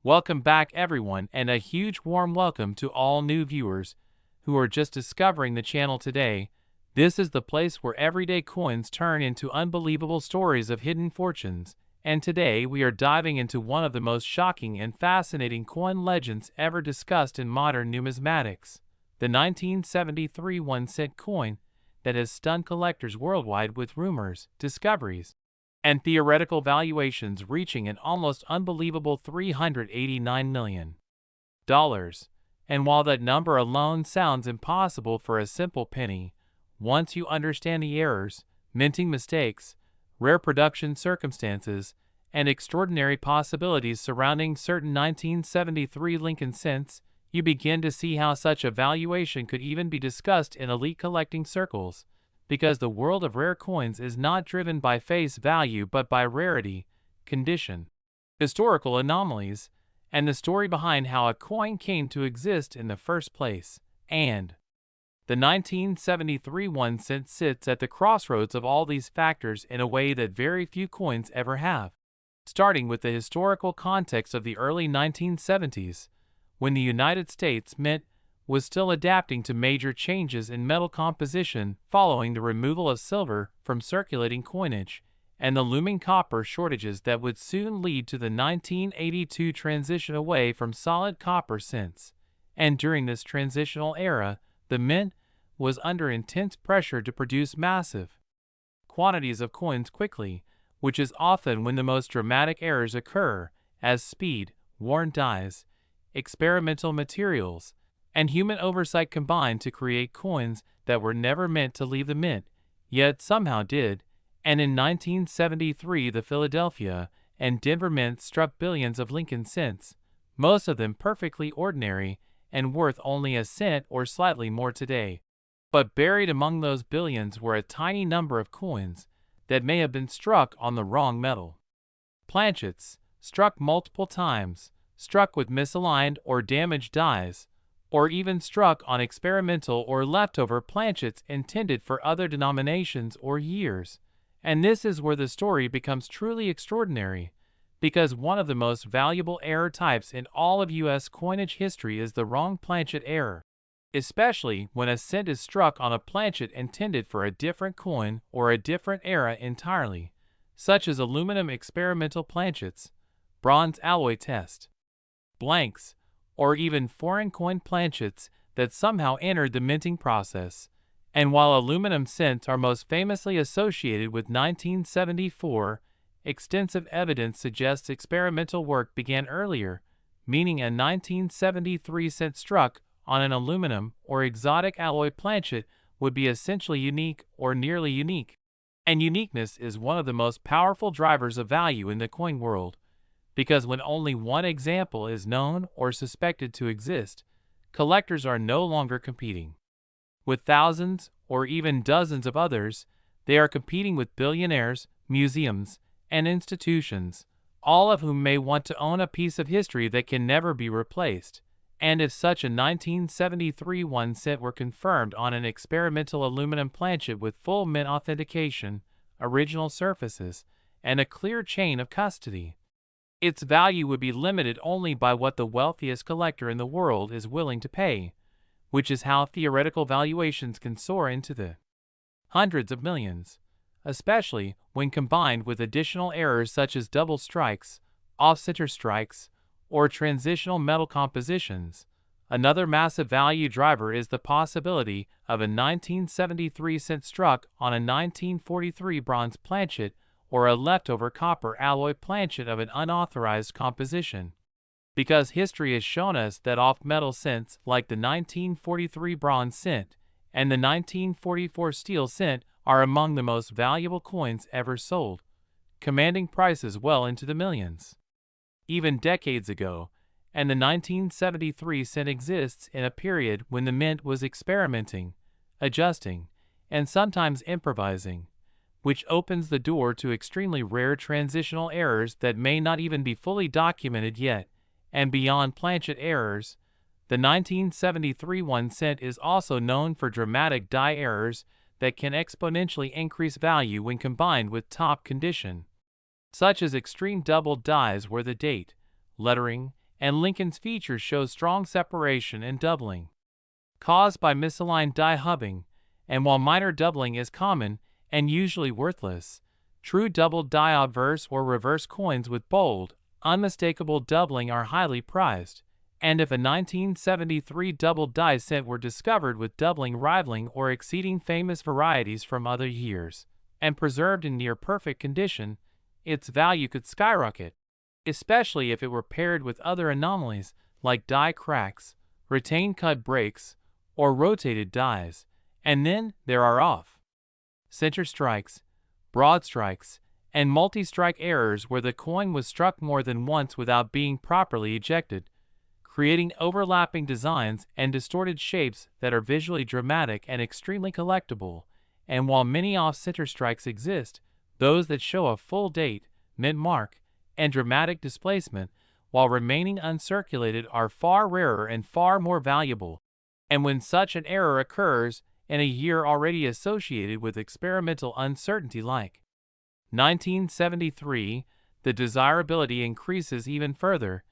Welcome back, everyone, and a huge warm welcome to all new viewers who are just discovering the channel today. This is the place where everyday coins turn into unbelievable stories of hidden fortunes, and today we are diving into one of the most shocking and fascinating coin legends ever discussed in modern numismatics, the 1973 1-cent coin that has stunned collectors worldwide with rumors, discoveries, and theoretical valuations reaching an almost unbelievable $389 million. And while that number alone sounds impossible for a simple penny, once you understand the errors, minting mistakes, rare production circumstances, and extraordinary possibilities surrounding certain 1973 Lincoln cents, you begin to see how such a valuation could even be discussed in elite collecting circles. Because the world of rare coins is not driven by face value but by rarity, condition, historical anomalies, and the story behind how a coin came to exist in the first place. And the 1973 1-cent sits at the crossroads of all these factors in a way that very few coins ever have. Starting with the historical context of the early 1970s, when the United States Mint was still adapting to major changes in metal composition following the removal of silver from circulating coinage and the looming copper shortages that would soon lead to the 1982 transition away from solid copper cents. And during this transitional era, the mint was under intense pressure to produce massive quantities of coins quickly, which is often when the most dramatic errors occur, as speed, worn dies, experimental materials, and human oversight combined to create coins that were never meant to leave the mint, yet somehow did. And in 1973 the Philadelphia and Denver mints struck billions of Lincoln cents, most of them perfectly ordinary and worth only a cent or slightly more today. But buried among those billions were a tiny number of coins that may have been struck on the wrong metal. Planchets, struck multiple times, struck with misaligned or damaged dies, or even struck on experimental or leftover planchets intended for other denominations or years. And this is where the story becomes truly extraordinary, because one of the most valuable error types in all of U.S. coinage history is the wrong planchet error, especially when a cent is struck on a planchet intended for a different coin or a different era entirely, such as aluminum experimental planchets, bronze alloy test, blanks, or even foreign coin planchets that somehow entered the minting process. And while aluminum cents are most famously associated with 1974, extensive evidence suggests experimental work began earlier, meaning a 1973 cent struck on an aluminum or exotic alloy planchet would be essentially unique or nearly unique. And uniqueness is one of the most powerful drivers of value in the coin world, because when only one example is known or suspected to exist, collectors are no longer competing with thousands or even dozens of others. They are competing with billionaires, museums, and institutions, all of whom may want to own a piece of history that can never be replaced. And if such a 1973 1-cent were confirmed on an experimental aluminum planchet with full mint authentication, original surfaces, and a clear chain of custody, its value would be limited only by what the wealthiest collector in the world is willing to pay, which is how theoretical valuations can soar into the hundreds of millions, especially when combined with additional errors such as double strikes, off-center strikes, or transitional metal compositions. Another massive value driver is the possibility of a 1973 cent struck on a 1943 bronze planchet or a leftover copper alloy planchet of an unauthorized composition. Because history has shown us that off-metal cents like the 1943 bronze cent and the 1944 steel cent are among the most valuable coins ever sold, commanding prices well into the millions. Even decades ago, and the 1973 cent exists in a period when the mint was experimenting, adjusting, and sometimes improvising, which opens the door to extremely rare transitional errors that may not even be fully documented yet. And beyond planchet errors, the 1973 1-cent is also known for dramatic die errors that can exponentially increase value when combined with top condition, such as extreme doubled dies where the date, lettering, and Lincoln's features show strong separation and doubling, caused by misaligned die hubbing, and while minor doubling is common and usually worthless, true doubled die obverse or reverse coins with bold, unmistakable doubling are highly prized, and if a 1973 doubled die set were discovered with doubling rivaling or exceeding famous varieties from other years, and preserved in near-perfect condition, its value could skyrocket, especially if it were paired with other anomalies like die cracks, retained cut breaks, or rotated dies, and then there are off center strikes, broad strikes, and multi-strike errors where the coin was struck more than once without being properly ejected, creating overlapping designs and distorted shapes that are visually dramatic and extremely collectible. And while many off-center strikes exist, those that show a full date, mint mark, and dramatic displacement while remaining uncirculated are far rarer and far more valuable. And when such an error occurs in a year already associated with experimental uncertainty like 1973, the desirability increases even further.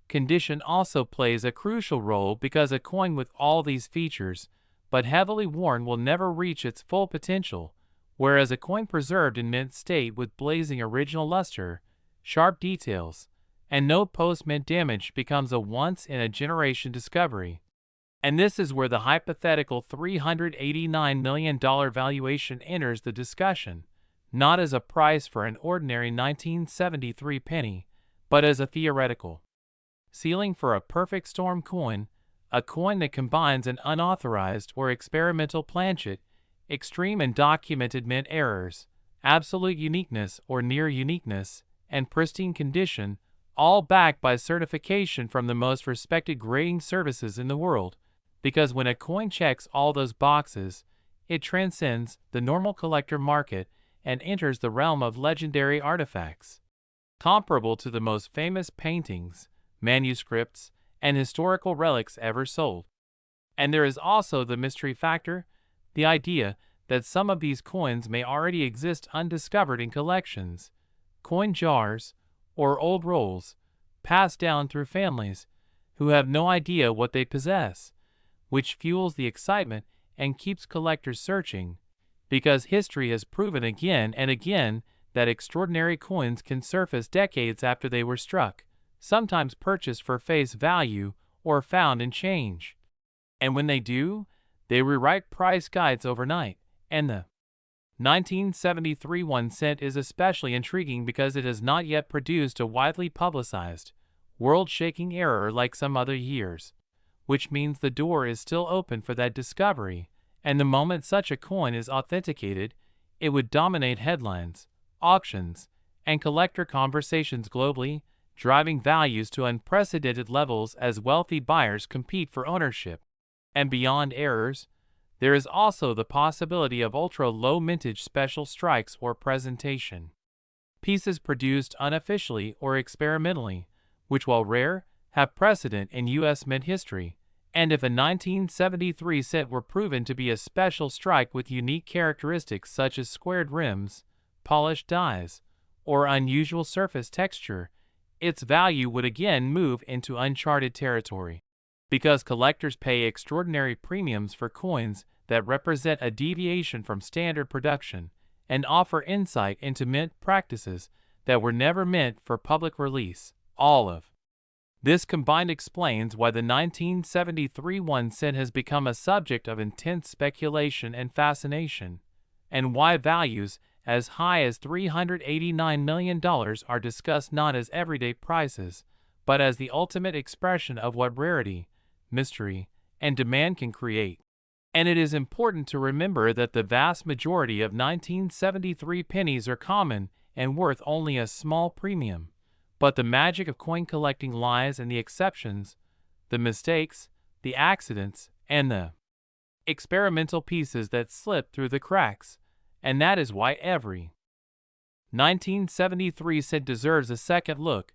Condition also plays a crucial role because a coin with all these features, but heavily worn, will never reach its full potential, whereas a coin preserved in mint state with blazing original luster, sharp details, and no post-mint damage becomes a once-in-a-generation discovery. And this is where the hypothetical $389 million valuation enters the discussion, not as a price for an ordinary 1973 penny, but as a theoretical ceiling for a perfect storm coin, a coin that combines an unauthorized or experimental planchet, extreme and documented mint errors, absolute uniqueness or near uniqueness, and pristine condition, all backed by certification from the most respected grading services in the world, because when a coin checks all those boxes, it transcends the normal collector market and enters the realm of legendary artifacts, comparable to the most famous paintings, manuscripts, and historical relics ever sold. And there is also the mystery factor, the idea that some of these coins may already exist undiscovered in collections, coin jars, or old rolls, passed down through families who have no idea what they possess, which fuels the excitement and keeps collectors searching, because history has proven again and again that extraordinary coins can surface decades after they were struck, sometimes purchased for face value or found in change. And when they do, they rewrite price guides overnight, and the 1973 1 cent is especially intriguing because it has not yet produced a widely publicized, world-shaking error like some other years, which means the door is still open for that discovery, and the moment such a coin is authenticated, it would dominate headlines, auctions, and collector conversations globally, driving values to unprecedented levels as wealthy buyers compete for ownership. And beyond errors, there is also the possibility of ultra-low mintage special strikes or presentation pieces produced unofficially or experimentally, which, while rare, have precedent in U.S. mint history. And if a 1973 set were proven to be a special strike with unique characteristics such as squared rims, polished dies, or unusual surface texture, its value would again move into uncharted territory, because collectors pay extraordinary premiums for coins that represent a deviation from standard production and offer insight into mint practices that were never meant for public release. All of this combined explains why the 1973 1 cent has become a subject of intense speculation and fascination, and why values as high as $389 million are discussed not as everyday prices, but as the ultimate expression of what rarity, mystery, and demand can create. And it is important to remember that the vast majority of 1973 pennies are common and worth only a small premium. But the magic of coin collecting lies in the exceptions, the mistakes, the accidents, and the experimental pieces that slip through the cracks. And that is why every 1973 cent deserves a second look,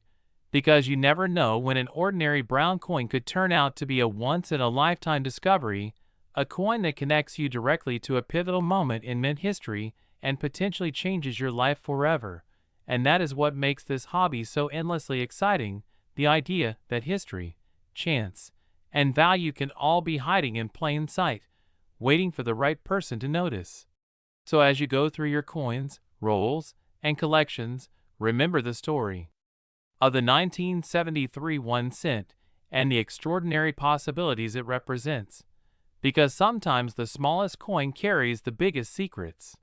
because you never know when an ordinary brown coin could turn out to be a once-in-a-lifetime discovery, a coin that connects you directly to a pivotal moment in mint history and potentially changes your life forever. And that is what makes this hobby so endlessly exciting, the the idea that history, chance, and value can all be hiding in plain sight, waiting for the right person to notice. So as you go through your coins, rolls, and collections, remember the story of the 1973 1 cent and the extraordinary possibilities it represents, because sometimes the smallest coin carries the biggest secrets.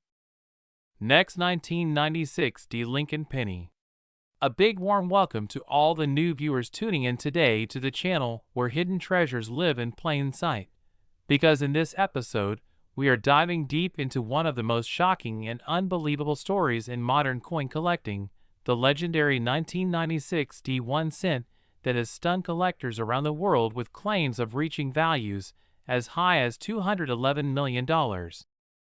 Next, 1996 Lincoln Penny. A big warm welcome to all the new viewers tuning in today to the channel where hidden treasures live in plain sight, because in this episode, we are diving deep into one of the most shocking and unbelievable stories in modern coin collecting, the legendary 1996 1 cent that has stunned collectors around the world with claims of reaching values as high as $211 million.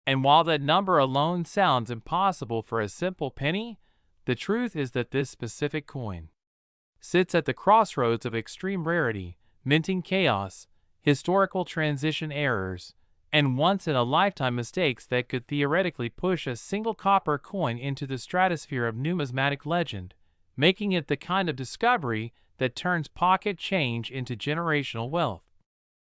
And while that number alone sounds impossible for a simple penny, the truth is that this specific coin sits at the crossroads of extreme rarity, minting chaos, historical transition errors, and once-in-a-lifetime mistakes that could theoretically push a single copper coin into the stratosphere of numismatic legend, making it the kind of discovery that turns pocket change into generational wealth.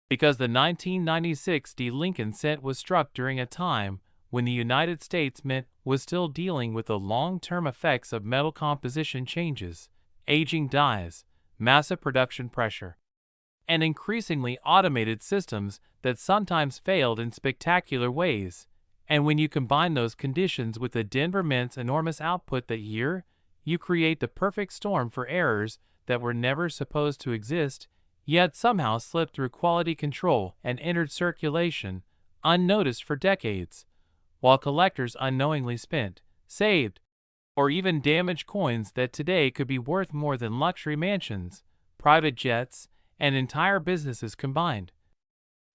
Because the 1996 Lincoln cent was struck during a time when the United States Mint was still dealing with the long-term effects of metal composition changes, aging dies, massive production pressure, and increasingly automated systems that sometimes failed in spectacular ways. And when you combine those conditions with the Denver Mint's enormous output that year, you create the perfect storm for errors that were never supposed to exist, yet somehow slipped through quality control and entered circulation, unnoticed for decades, while collectors unknowingly spent, saved, or even damaged coins that today could be worth more than luxury mansions, private jets, and entire businesses combined.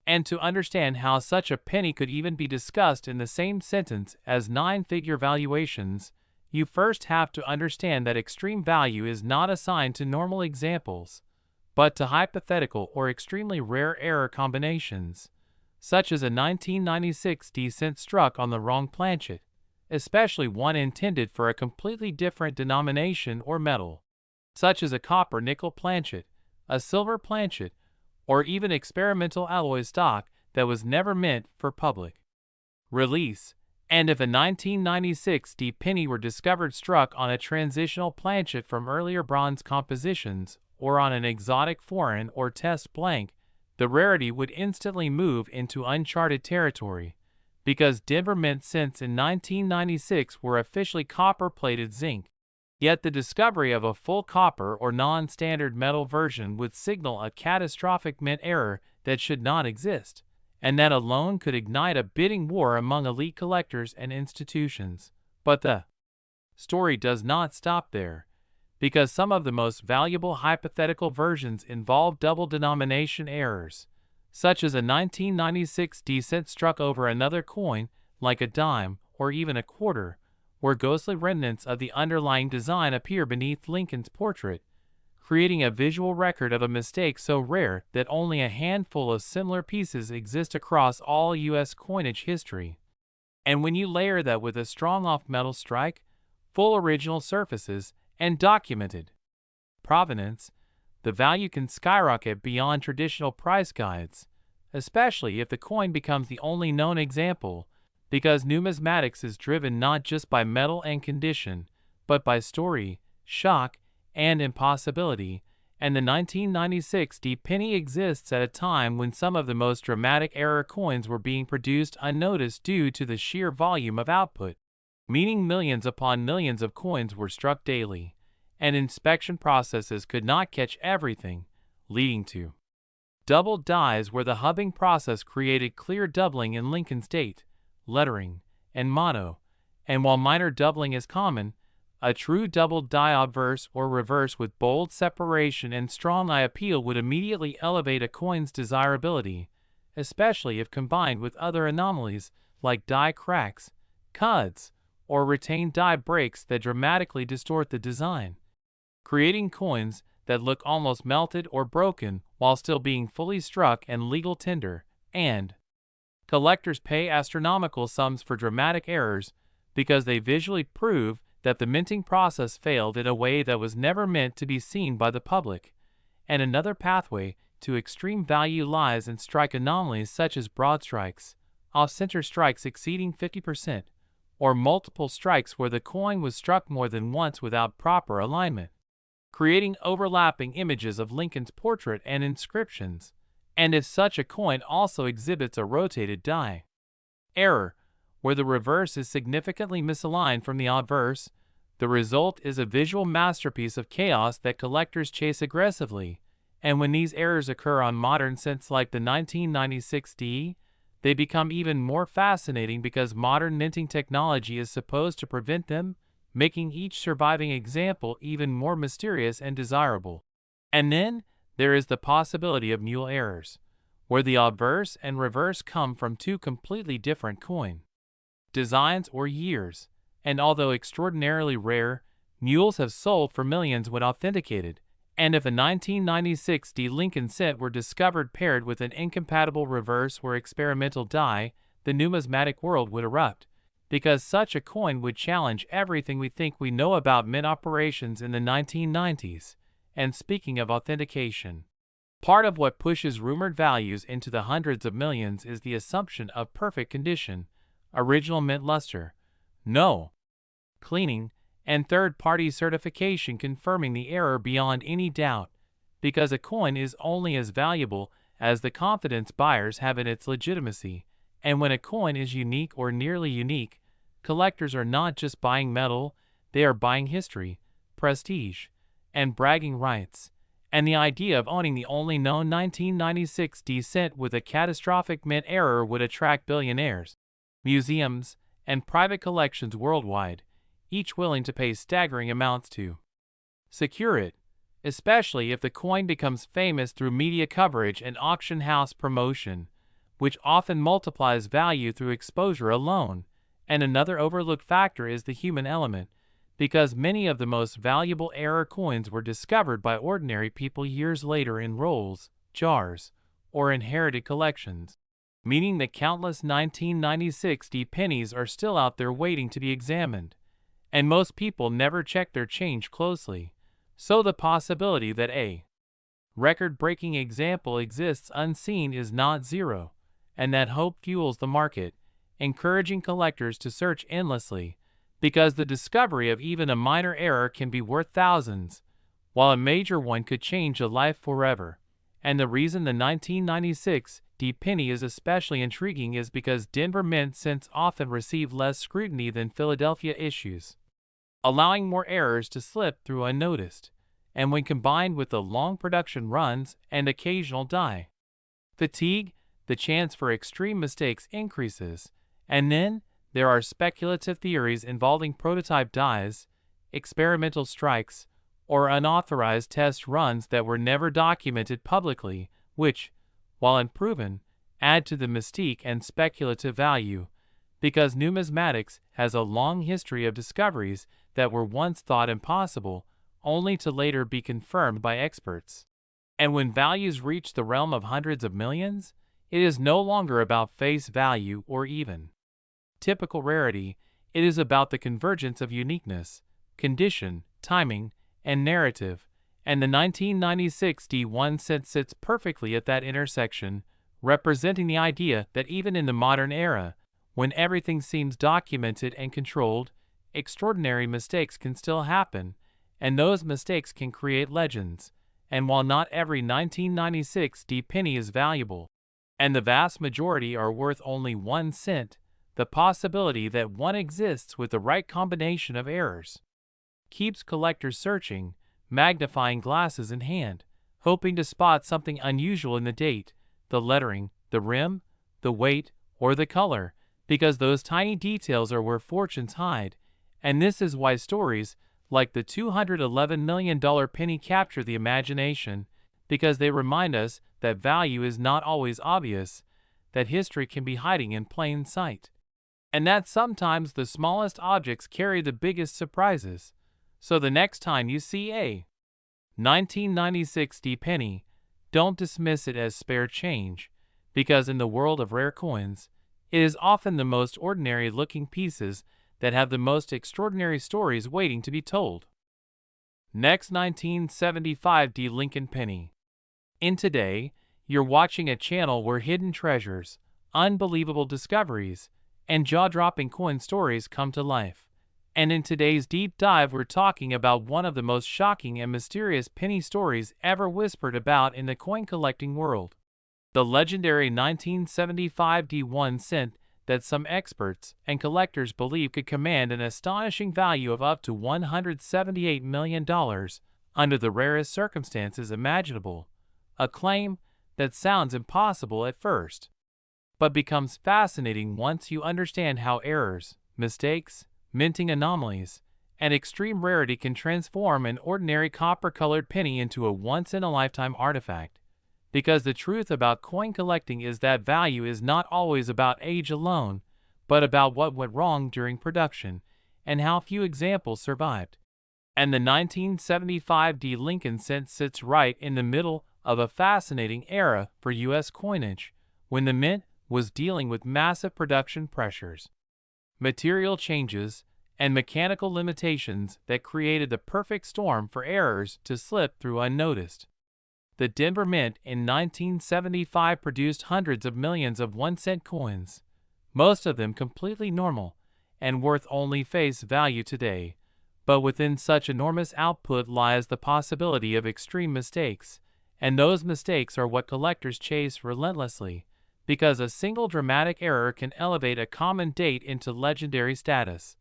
And to understand how such a penny could even be discussed in the same sentence as nine-figure valuations, you first have to understand that extreme value is not assigned to normal examples, but to hypothetical or extremely rare error combinations, such as a 1996 cent struck on the wrong planchet, especially one intended for a completely different denomination or metal, such as a copper-nickel planchet, a silver planchet, or even experimental alloy stock that was never meant for public release. And if a 1996 penny were discovered struck on a transitional planchet from earlier bronze compositions or on an exotic foreign or test blank, the rarity would instantly move into uncharted territory, because Denver Mint cents in 1996 were officially copper-plated zinc. Yet the discovery of a full copper or non-standard metal version would signal a catastrophic mint error that should not exist, and that alone could ignite a bidding war among elite collectors and institutions. But the story does not stop there, because some of the most valuable hypothetical versions involve double denomination errors, such as a 1996 cent struck over another coin, like a dime or even a quarter, where ghostly remnants of the underlying design appear beneath Lincoln's portrait, creating a visual record of a mistake so rare that only a handful of similar pieces exist across all U.S. coinage history. And when you layer that with a strong off-metal strike, full original surfaces, and documented provenance, the value can skyrocket beyond traditional price guides, especially if the coin becomes the only known example, because numismatics is driven not just by metal and condition, but by story, shock, and impossibility, and the 1996 penny exists at a time when some of the most dramatic error coins were being produced unnoticed due to the sheer volume of output, meaning millions upon millions of coins were struck daily, and inspection processes could not catch everything, leading to double dies where the hubbing process created clear doubling in Lincoln's date, lettering, and motto, and while minor doubling is common, a true double die obverse or reverse with bold separation and strong eye appeal would immediately elevate a coin's desirability, especially if combined with other anomalies like die cracks, cuds, or retained die breaks that dramatically distort the design, creating coins that look almost melted or broken while still being fully struck and legal tender, and collectors pay astronomical sums for dramatic errors because they visually prove that the minting process failed in a way that was never meant to be seen by the public, and another pathway to extreme value lies in strike anomalies such as broad strikes, off-center strikes exceeding 50%, or multiple strikes where the coin was struck more than once without proper alignment, creating overlapping images of Lincoln's portrait and inscriptions, and if such a coin also exhibits a rotated die. Error, where the reverse is significantly misaligned from the obverse, the result is a visual masterpiece of chaos that collectors chase aggressively, and when these errors occur on modern cents like the 1996 D, they become even more fascinating because modern minting technology is supposed to prevent them, making each surviving example even more mysterious and desirable. And then, there is the possibility of mule errors, where the obverse and reverse come from two completely different coin designs or years, and although extraordinarily rare, mules have sold for millions when authenticated, and if a 1996 D Lincoln cent were discovered paired with an incompatible reverse or experimental die, the numismatic world would erupt, because such a coin would challenge everything we think we know about mint operations in the 1990s. And speaking of authentication, part of what pushes rumored values into the hundreds of millions is the assumption of perfect condition, original mint luster, no cleaning, and third-party certification confirming the error beyond any doubt, because a coin is only as valuable as the confidence buyers have in its legitimacy, and when a coin is unique or nearly unique, collectors are not just buying metal, they are buying history, prestige, and bragging rights, and the idea of owning the only known 1996 D cent with a catastrophic mint error would attract billionaires, museums, and private collections worldwide, each willing to pay staggering amounts to secure it, especially if the coin becomes famous through media coverage and auction house promotion, which often multiplies value through exposure alone. And another overlooked factor is the human element, because many of the most valuable error coins were discovered by ordinary people years later in rolls, jars, or inherited collections, meaning that countless 1996 D pennies are still out there waiting to be examined. And most people never check their change closely, so the possibility that a record-breaking example exists unseen is not zero, and that hope fuels the market, encouraging collectors to search endlessly, because the discovery of even a minor error can be worth thousands, while a major one could change a life forever. And the reason the 1996 D penny is especially intriguing is because Denver mint cents often receive less scrutiny than Philadelphia issues, allowing more errors to slip through unnoticed, and when combined with the long production runs and occasional die fatigue, the chance for extreme mistakes increases. And then, there are speculative theories involving prototype dies, experimental strikes, or unauthorized test runs that were never documented publicly, which, while unproven, add to the mystique and speculative value, because numismatics has a long history of discoveries that were once thought impossible, only to later be confirmed by experts. And when values reach the realm of hundreds of millions, it is no longer about face value or even typical rarity, it is about the convergence of uniqueness, condition, timing, and narrative, and the 1996 D1 cent sits perfectly at that intersection, representing the idea that even in the modern era, when everything seems documented and controlled, extraordinary mistakes can still happen, and those mistakes can create legends. And while not every 1996 D penny is valuable, and the vast majority are worth only 1 cent, the possibility that one exists with the right combination of errors keeps collectors searching, magnifying glasses in hand, hoping to spot something unusual in the date, the lettering, the rim, the weight, or the color, because those tiny details are where fortunes hide. And this is why stories like the $211 million penny capture the imagination, because they remind us that value is not always obvious, that history can be hiding in plain sight, and that sometimes the smallest objects carry the biggest surprises. So the next time you see a 1996 D penny, don't dismiss it as spare change, because in the world of rare coins, it is often the most ordinary looking pieces that have the most extraordinary stories waiting to be told. Next, 1975 D Lincoln Penny. In today, you're watching a channel where hidden treasures, unbelievable discoveries, and jaw-dropping coin stories come to life. And in today's deep dive, we're talking about one of the most shocking and mysterious penny stories ever whispered about in the coin collecting world. The legendary 1975 D1 cent that some experts and collectors believe could command an astonishing value of up to $178 million under the rarest circumstances imaginable, a claim that sounds impossible at first, but becomes fascinating once you understand how errors, mistakes, minting anomalies, and extreme rarity can transform an ordinary copper-colored penny into a once-in-a-lifetime artifact. Because the truth about coin collecting is that value is not always about age alone, but about what went wrong during production and how few examples survived. And the 1975 D Lincoln cent sits right in the middle of a fascinating era for U.S. coinage, when the mint was dealing with massive production pressures, material changes, and mechanical limitations that created the perfect storm for errors to slip through unnoticed. The Denver Mint in 1975 produced hundreds of millions of 1-cent coins, most of them completely normal and worth only face value today. But within such enormous output lies the possibility of extreme mistakes, and those mistakes are what collectors chase relentlessly, because a single dramatic error can elevate a common date into legendary status.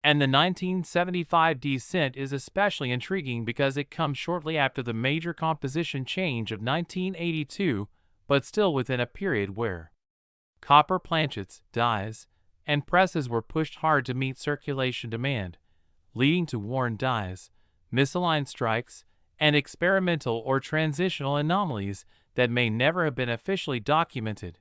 And the 1975 D cent is especially intriguing because it comes shortly after the major composition change of 1982, but still within a period where copper planchets, dies, and presses were pushed hard to meet circulation demand, leading to worn dies, misaligned strikes, and experimental or transitional anomalies that may never have been officially documented.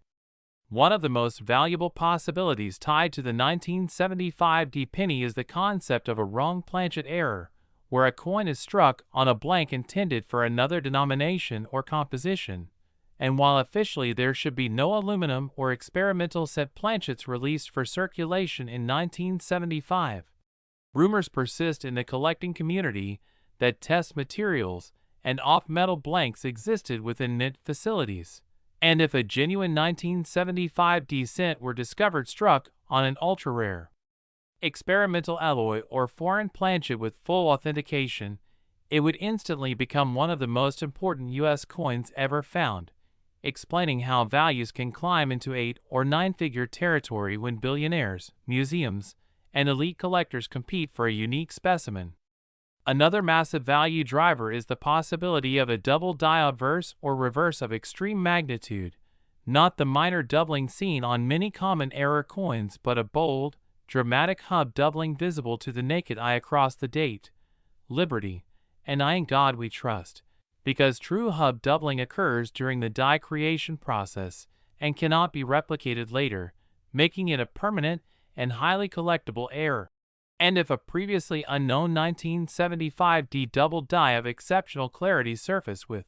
One of the most valuable possibilities tied to the 1975 D penny is the concept of a wrong planchet error, where a coin is struck on a blank intended for another denomination or composition, and while officially there should be no aluminum or experimental set planchets released for circulation in 1975, rumors persist in the collecting community that test materials and off-metal blanks existed within mint facilities. And if a genuine 1975 D cent were discovered struck on an ultra-rare, experimental alloy or foreign planchet with full authentication, it would instantly become one of the most important U.S. coins ever found, explaining how values can climb into 8- or 9-figure territory when billionaires, museums, and elite collectors compete for a unique specimen. Another massive value driver is the possibility of a double die obverse or reverse of extreme magnitude, not the minor doubling seen on many common error coins, but a bold, dramatic hub doubling visible to the naked eye across the date, Liberty, and I in God we trust, because true hub doubling occurs during the die creation process and cannot be replicated later, making it a permanent and highly collectible error. And if a previously unknown 1975 D double die of exceptional clarity surface with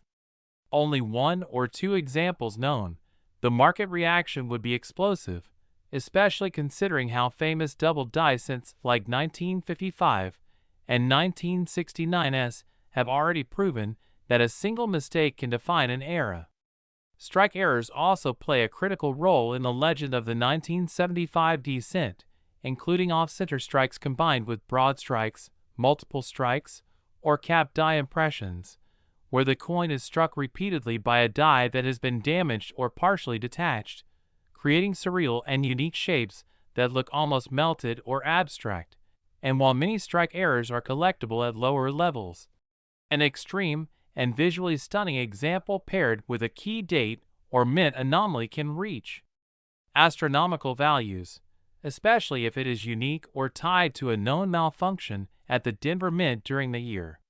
only 1 or 2 examples known, the market reaction would be explosive, especially considering how famous double die cents like 1955 and 1969s have already proven that a single mistake can define an era. Strike errors also play a critical role in the legend of the 1975 D cent, including off-center strikes combined with broad strikes, multiple strikes, or capped die impressions, where the coin is struck repeatedly by a die that has been damaged or partially detached, creating surreal and unique shapes that look almost melted or abstract. And while many strike errors are collectible at lower levels, an extreme and visually stunning example paired with a key date or mint anomaly can reach astronomical values, especially if it is unique or tied to a known malfunction at the Denver Mint during the year.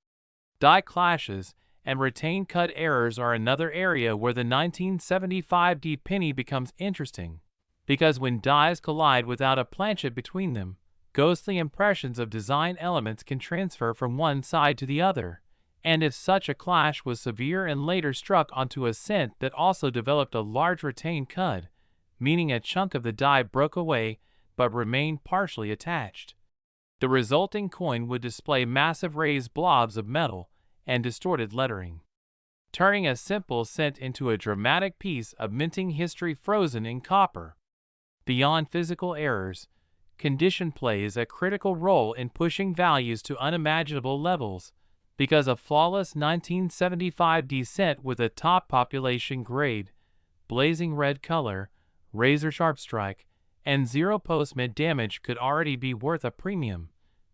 Die clashes and retained cut errors are another area where the 1975 D penny becomes interesting, because when dies collide without a planchet between them, ghostly impressions of design elements can transfer from one side to the other, and if such a clash was severe and later struck onto a cent that also developed a large retained cut, meaning a chunk of the die broke away but remained partially attached, the resulting coin would display massive raised blobs of metal and distorted lettering. turning a simple cent into a dramatic piece of minting history frozen in copper. Beyond physical errors, condition plays a critical role in pushing values to unimaginable levels, because a flawless 1975 cent with a top population grade, blazing red color, razor-sharp strike, and zero post-mint damage could already be worth a premium.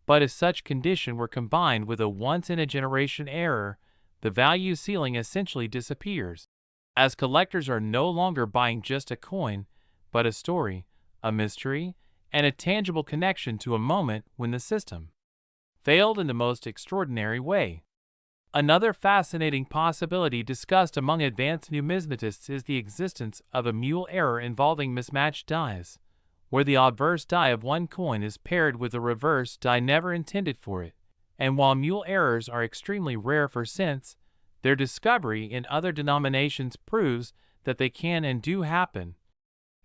But if such condition were combined with a once-in-a-generation error, the value ceiling essentially disappears, as collectors are no longer buying just a coin, but a story, a mystery, and a tangible connection to a moment when the system failed in the most extraordinary way. Another fascinating possibility discussed among advanced numismatists is the existence of a mule error involving mismatched dies, where the obverse die of one coin is paired with a reverse die never intended for it. And while mule errors are extremely rare for cents, their discovery in other denominations proves that they can and do happen.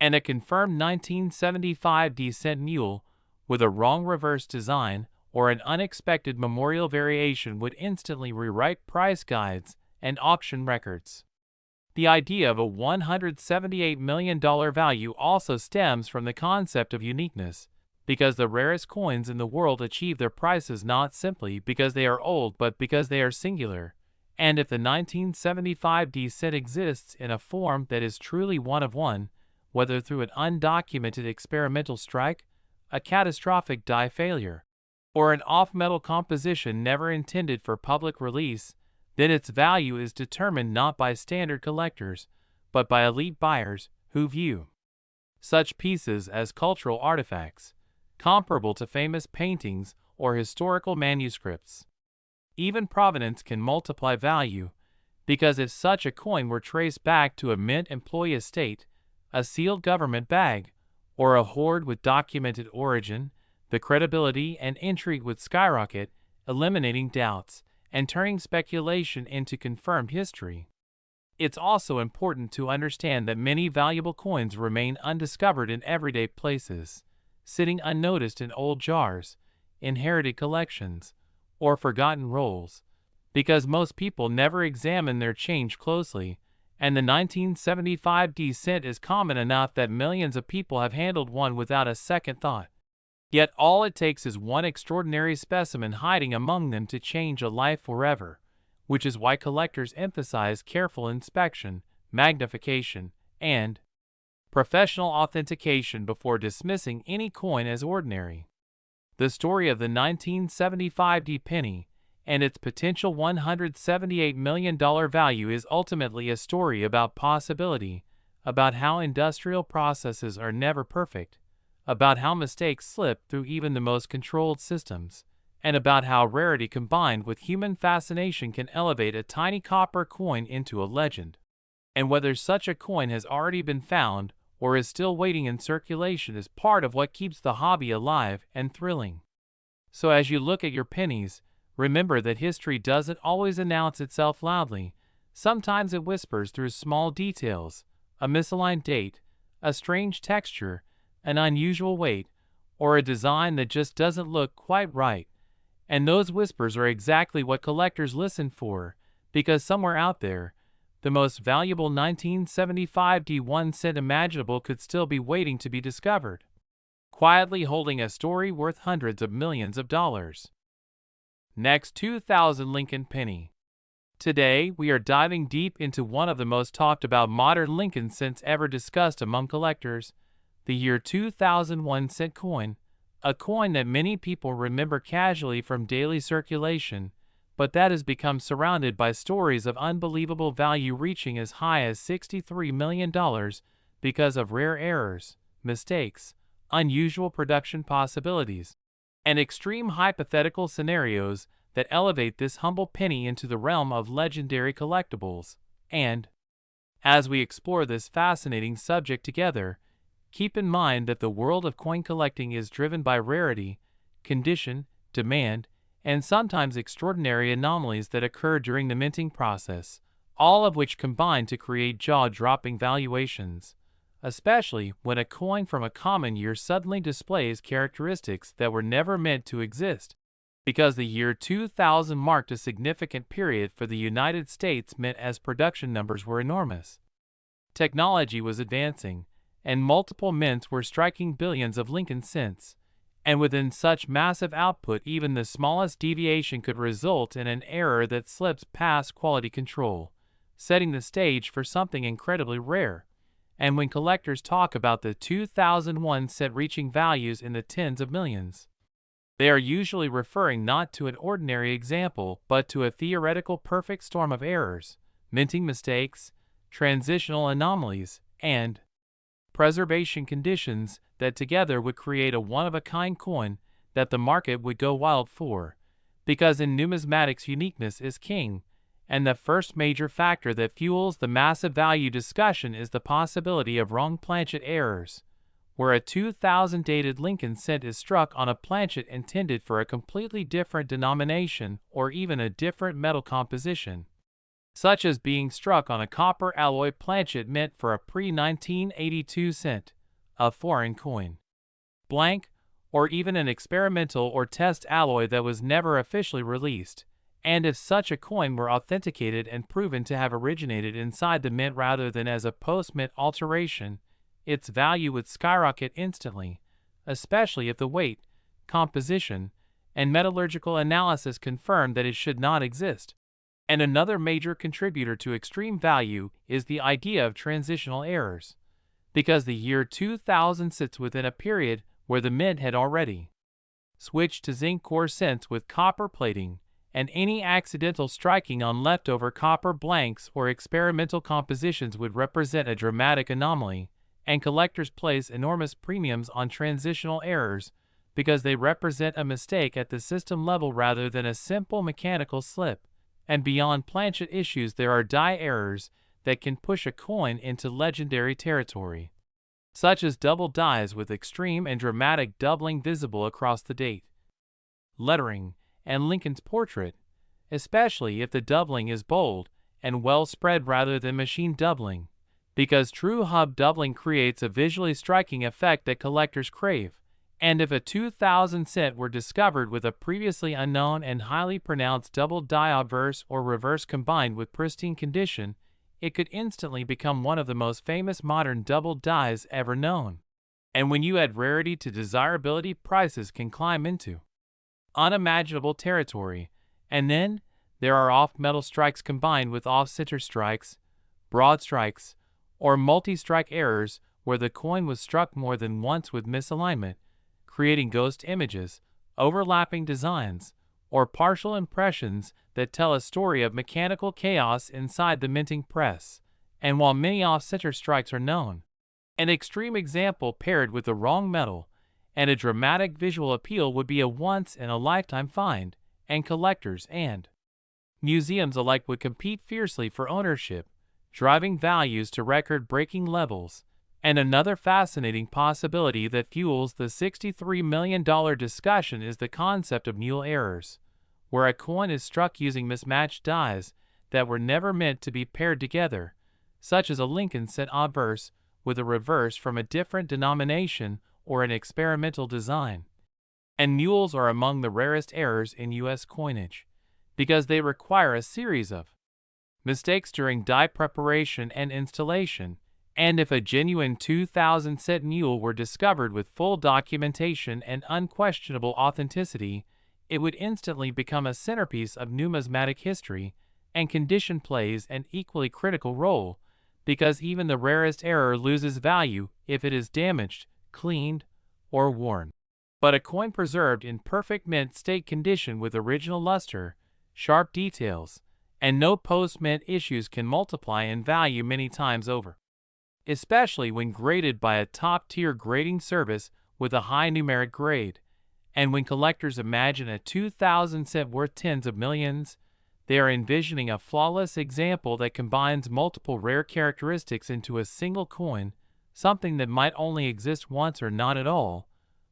And a confirmed 1975 cent mule with a wrong reverse design or an unexpected memorial variation would instantly rewrite price guides and auction records. The idea of a $178 million value also stems from the concept of uniqueness, because the rarest coins in the world achieve their prices not simply because they are old but because they are singular. And if the 1975 cent exists in a form that is truly one of one, whether through an undocumented experimental strike, a catastrophic die failure, or an off-metal composition never intended for public release, then its value is determined not by standard collectors, but by elite buyers who view such pieces as cultural artifacts, comparable to famous paintings or historical manuscripts. Even provenance can multiply value, because if such a coin were traced back to a mint employee estate, a sealed government bag, or a hoard with documented origin, the credibility and intrigue would skyrocket, eliminating doubts and turning speculation into confirmed history. It's also important to understand that many valuable coins remain undiscovered in everyday places, sitting unnoticed in old jars, inherited collections, or forgotten rolls, because most people never examine their change closely, and the 1975 cent is common enough that millions of people have handled one without a second thought. Yet all it takes is one extraordinary specimen hiding among them to change a life forever, which is why collectors emphasize careful inspection, magnification, and professional authentication before dismissing any coin as ordinary. The story of the 1975 penny and its potential $178 million value is ultimately a story about possibility, about how industrial processes are never perfect, about how mistakes slip through even the most controlled systems, and about how rarity combined with human fascination can elevate a tiny copper coin into a legend. And whether such a coin has already been found or is still waiting in circulation is part of what keeps the hobby alive and thrilling. So as you look at your pennies, remember that history doesn't always announce itself loudly. Sometimes it whispers through small details, a misaligned date, a strange texture, an unusual weight, or a design that just doesn't look quite right. And those whispers are exactly what collectors listen for, because somewhere out there, the most valuable 1975 1 cent imaginable could still be waiting to be discovered, quietly holding a story worth hundreds of millions of dollars. Next, 2000 Lincoln Penny. Today, we are diving deep into one of the most talked about modern Lincoln cents ever discussed among collectors, the year 2001 cent coin, a coin that many people remember casually from daily circulation, but that has become surrounded by stories of unbelievable value reaching as high as $63 million because of rare errors, mistakes, unusual production possibilities, and extreme hypothetical scenarios that elevate this humble penny into the realm of legendary collectibles. And as we explore this fascinating subject together, keep in mind that the world of coin collecting is driven by rarity, condition, demand, and sometimes extraordinary anomalies that occur during the minting process, all of which combine to create jaw-dropping valuations, especially when a coin from a common year suddenly displays characteristics that were never meant to exist. because the year 2000 marked a significant period for the United States Mint as production numbers were enormous. Technology was advancing, and multiple mints were striking billions of Lincoln cents. And within such massive output, even the smallest deviation could result in an error that slips past quality control, setting the stage for something incredibly rare. And when collectors talk about the 2001 set reaching values in the tens of millions, they are usually referring not to an ordinary example, but to a theoretical perfect storm of errors, minting mistakes, transitional anomalies, and preservation conditions that together would create a one-of-a-kind coin that the market would go wild for, because in numismatics uniqueness is king, and the first major factor that fuels the massive value discussion is the possibility of wrong planchet errors, where a 2000 dated Lincoln cent is struck on a planchet intended for a completely different denomination or even a different metal composition, such as being struck on a copper alloy planchet meant for a pre-1982 cent, a foreign coin, blank, or even an experimental or test alloy that was never officially released. And if such a coin were authenticated and proven to have originated inside the mint rather than as a post-mint alteration, its value would skyrocket instantly, especially if the weight, composition, and metallurgical analysis confirmed that it should not exist. And another major contributor to extreme value is the idea of transitional errors, because the year 2000 sits within a period where the mint had already switched to zinc core cents with copper plating, and any accidental striking on leftover copper blanks or experimental compositions would represent a dramatic anomaly, and collectors place enormous premiums on transitional errors because they represent a mistake at the system level rather than a simple mechanical slip. And beyond planchet issues, there are die errors that can push a coin into legendary territory, such as double dies with extreme and dramatic doubling visible across the date, lettering, and Lincoln's portrait, especially if the doubling is bold and well spread rather than machine doubling, because true hub doubling creates a visually striking effect that collectors crave. And if a 2000 cent were discovered with a previously unknown and highly pronounced double die obverse or reverse combined with pristine condition, it could instantly become one of the most famous modern double dies ever known. And when you add rarity to desirability, prices can climb into unimaginable territory. And then there are off-metal strikes combined with off-center strikes, broad strikes, or multi-strike errors where the coin was struck more than once with misalignment, creating ghost images, overlapping designs, or partial impressions that tell a story of mechanical chaos inside the minting press. And while many off-center strikes are known, an extreme example paired with the wrong metal and a dramatic visual appeal would be a once-in-a-lifetime find, and collectors and museums alike would compete fiercely for ownership, driving values to record-breaking levels. And another fascinating possibility that fuels the $63 million discussion is the concept of mule errors, where a coin is struck using mismatched dies that were never meant to be paired together, such as a Lincoln cent obverse with a reverse from a different denomination or an experimental design. And mules are among the rarest errors in U.S. coinage, because they require a series of mistakes during die preparation and installation. And if a genuine 2000 cent mule were discovered with full documentation and unquestionable authenticity, it would instantly become a centerpiece of numismatic history, and condition plays an equally critical role, because even the rarest error loses value if it is damaged, cleaned, or worn. But a coin preserved in perfect mint state condition with original luster, sharp details, and no post-mint issues can multiply in value many times over, especially when graded by a top-tier grading service with a high numeric grade. And when collectors imagine a 2000 cent worth tens of millions, they are envisioning a flawless example that combines multiple rare characteristics into a single coin, something that might only exist once or not at all.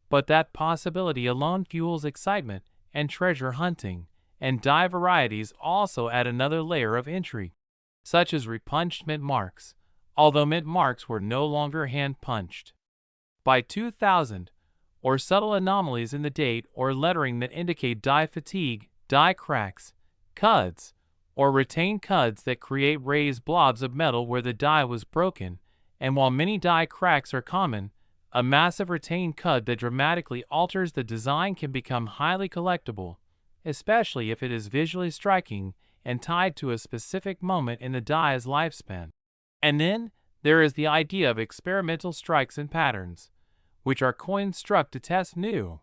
But that possibility alone fuels excitement and treasure hunting, and die varieties also add another layer of intrigue, such as repunched mint marks, although mint marks were no longer hand-punched. By 2000, or subtle anomalies in the date or lettering that indicate die fatigue, die cracks, cuds, or retained cuds that create raised blobs of metal where the die was broken. And while many die cracks are common, a massive retained cud that dramatically alters the design can become highly collectible, especially if it is visually striking and tied to a specific moment in the die's lifespan. And then there is the idea of experimental strikes and patterns, which are coins struck to test new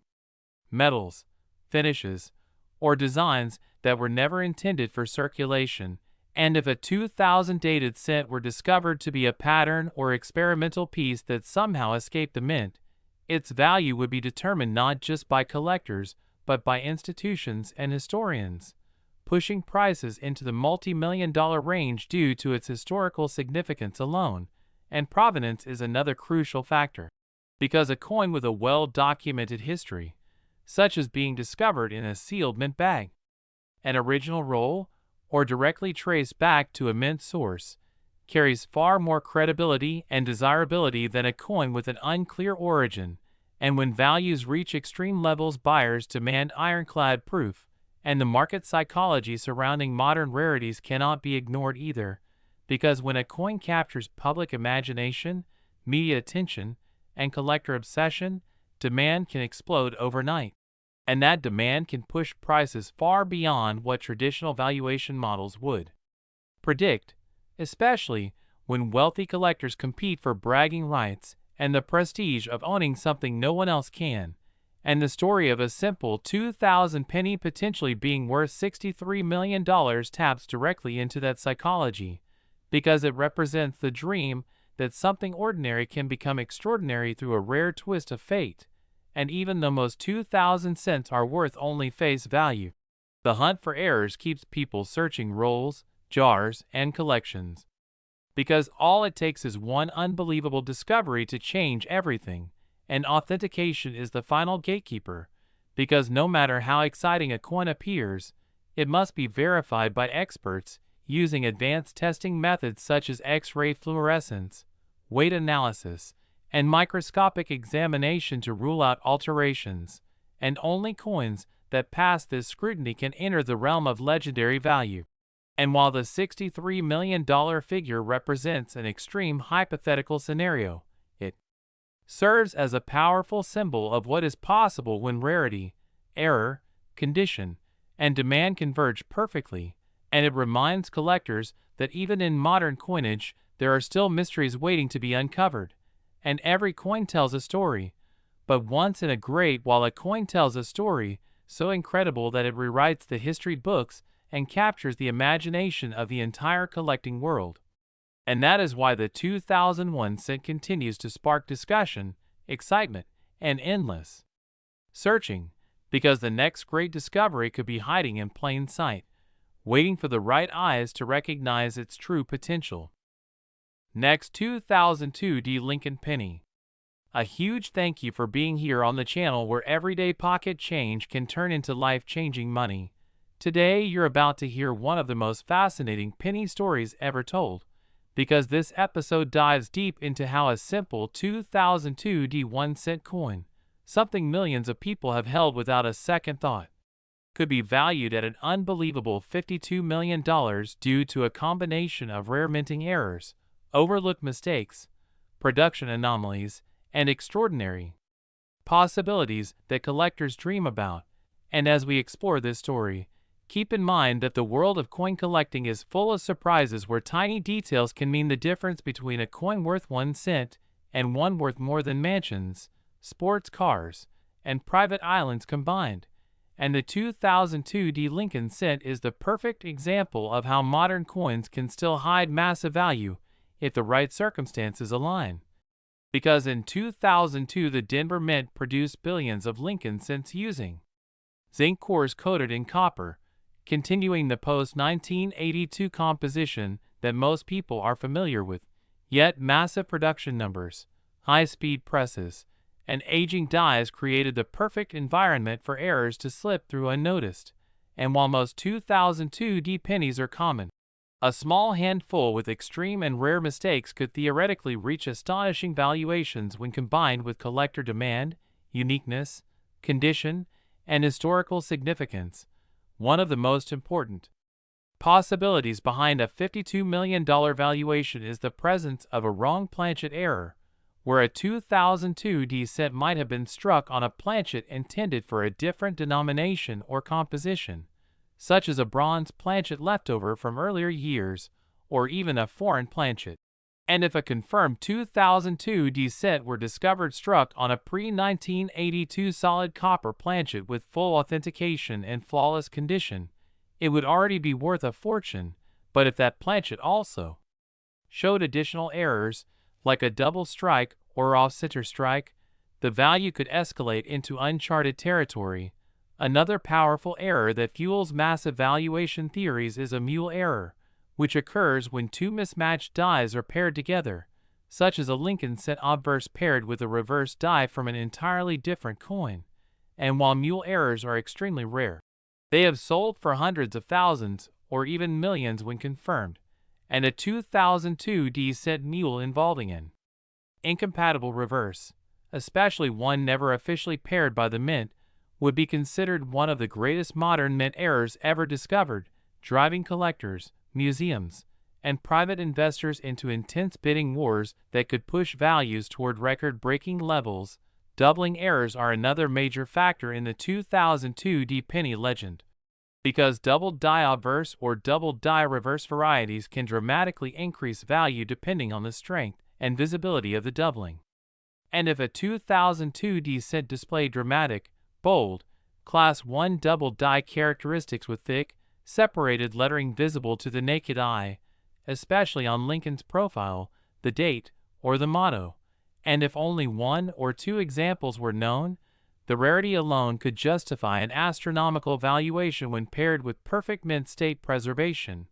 metals, finishes, or designs that were never intended for circulation. And if a 2000 dated cent were discovered to be a pattern or experimental piece that somehow escaped the mint, its value would be determined not just by collectors but by institutions and historians, pushing prices into the multi-million-dollar range due to its historical significance alone. And provenance is another crucial factor, because a coin with a well-documented history, such as being discovered in a sealed mint bag, an original roll, or directly traced back to a mint source, carries far more credibility and desirability than a coin with an unclear origin. And when values reach extreme levels, buyers demand ironclad proof, and the market psychology surrounding modern rarities cannot be ignored either, because when a coin captures public imagination, media attention, and collector obsession, demand can explode overnight. And that demand can push prices far beyond what traditional valuation models would predict, especially when wealthy collectors compete for bragging rights and the prestige of owning something no one else can. And the story of a simple 2,000 penny potentially being worth $63 million taps directly into that psychology, because it represents the dream that something ordinary can become extraordinary through a rare twist of fate. And even though most 2,000 cents are worth only face value, the hunt for errors keeps people searching rolls, jars, and collections. Because all it takes is one unbelievable discovery to change everything, and authentication is the final gatekeeper, because no matter how exciting a coin appears, it must be verified by experts using advanced testing methods such as X-ray fluorescence, weight analysis, and microscopic examination to rule out alterations. And only coins that pass this scrutiny can enter the realm of legendary value. And while the $63 million figure represents an extreme hypothetical scenario, it serves as a powerful symbol of what is possible when rarity, error, condition, and demand converge perfectly. And it reminds collectors that even in modern coinage, there are still mysteries waiting to be uncovered. And every coin tells a story, but once in a great while a coin tells a story so incredible that it rewrites the history books and captures the imagination of the entire collecting world. And that is why the 2001 cent continues to spark discussion, excitement, and endless searching, because the next great discovery could be hiding in plain sight, waiting for the right eyes to recognize its true potential. Next, 2002 Lincoln Penny. A huge thank you for being here on the channel where everyday pocket change can turn into life-changing money. Today you're about to hear one of the most fascinating penny stories ever told, because this episode dives deep into how a simple 2002 1-cent coin, something millions of people have held without a second thought, could be valued at an unbelievable $52 million due to a combination of rare minting errors, overlooked mistakes, production anomalies, and extraordinary possibilities that collectors dream about. And as we explore this story, keep in mind that the world of coin collecting is full of surprises where tiny details can mean the difference between a coin worth 1 cent and one worth more than mansions, sports cars, and private islands combined. And the 2002 Lincoln cent is the perfect example of how modern coins can still hide massive value if the right circumstances align. Because in 2002 the Denver Mint produced billions of Lincoln cents using zinc cores coated in copper, continuing the post-1982 composition that most people are familiar with. Yet massive production numbers, high-speed presses, and aging dies created the perfect environment for errors to slip through unnoticed. And while most 2002 pennies are common, a small handful with extreme and rare mistakes could theoretically reach astonishing valuations when combined with collector demand, uniqueness, condition, and historical significance. One of the most important possibilities behind a $52 million valuation is the presence of a wrong planchet error, where a 2002 descent might have been struck on a planchet intended for a different denomination or composition, such as a bronze planchet leftover from earlier years, or even a foreign planchet. And if a confirmed 2002 descent were discovered struck on a pre-1982 solid copper planchet with full authentication and flawless condition, it would already be worth a fortune. But if that planchet also showed additional errors, like a double strike or off-center strike, the value could escalate into uncharted territory. Another powerful error that fuels massive valuation theories is a mule error, which occurs when two mismatched dies are paired together, such as a Lincoln cent obverse paired with a reverse die from an entirely different coin. And while mule errors are extremely rare, they have sold for hundreds of thousands or even millions when confirmed, and a 2002 descent mule involving an incompatible reverse, especially one never officially paired by the mint, would be considered one of the greatest modern mint errors ever discovered, driving collectors, museums, and private investors into intense bidding wars that could push values toward record-breaking levels. Doubling errors are another major factor in the 2002 penny legend, because double die obverse or double die reverse varieties can dramatically increase value depending on the strength and visibility of the doubling. And if a 2002 descent displayed dramatic, bold, Class 1 double die characteristics with thick, separated lettering visible to the naked eye, especially on Lincoln's profile, the date, or the motto, and if only one or two examples were known, the rarity alone could justify an astronomical valuation when paired with perfect mint state preservation.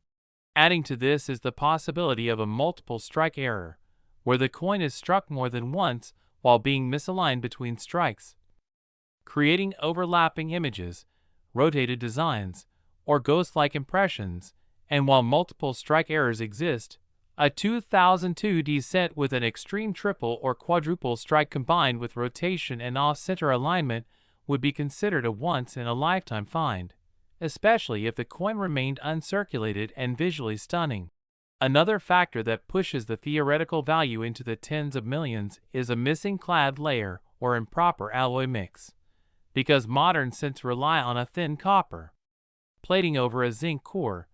Adding to this is the possibility of a multiple strike error, where the coin is struck more than once while being misaligned between strikes, creating overlapping images, rotated designs, or ghost-like impressions. And while multiple strike errors exist, a 2002 descent with an extreme triple or quadruple strike combined with rotation and off-center alignment would be considered a once-in-a-lifetime find, especially if the coin remained uncirculated and visually stunning. Another factor that pushes the theoretical value into the tens of millions is a missing clad layer or improper alloy mix, because modern cents rely on a thin copper plating over a zinc core,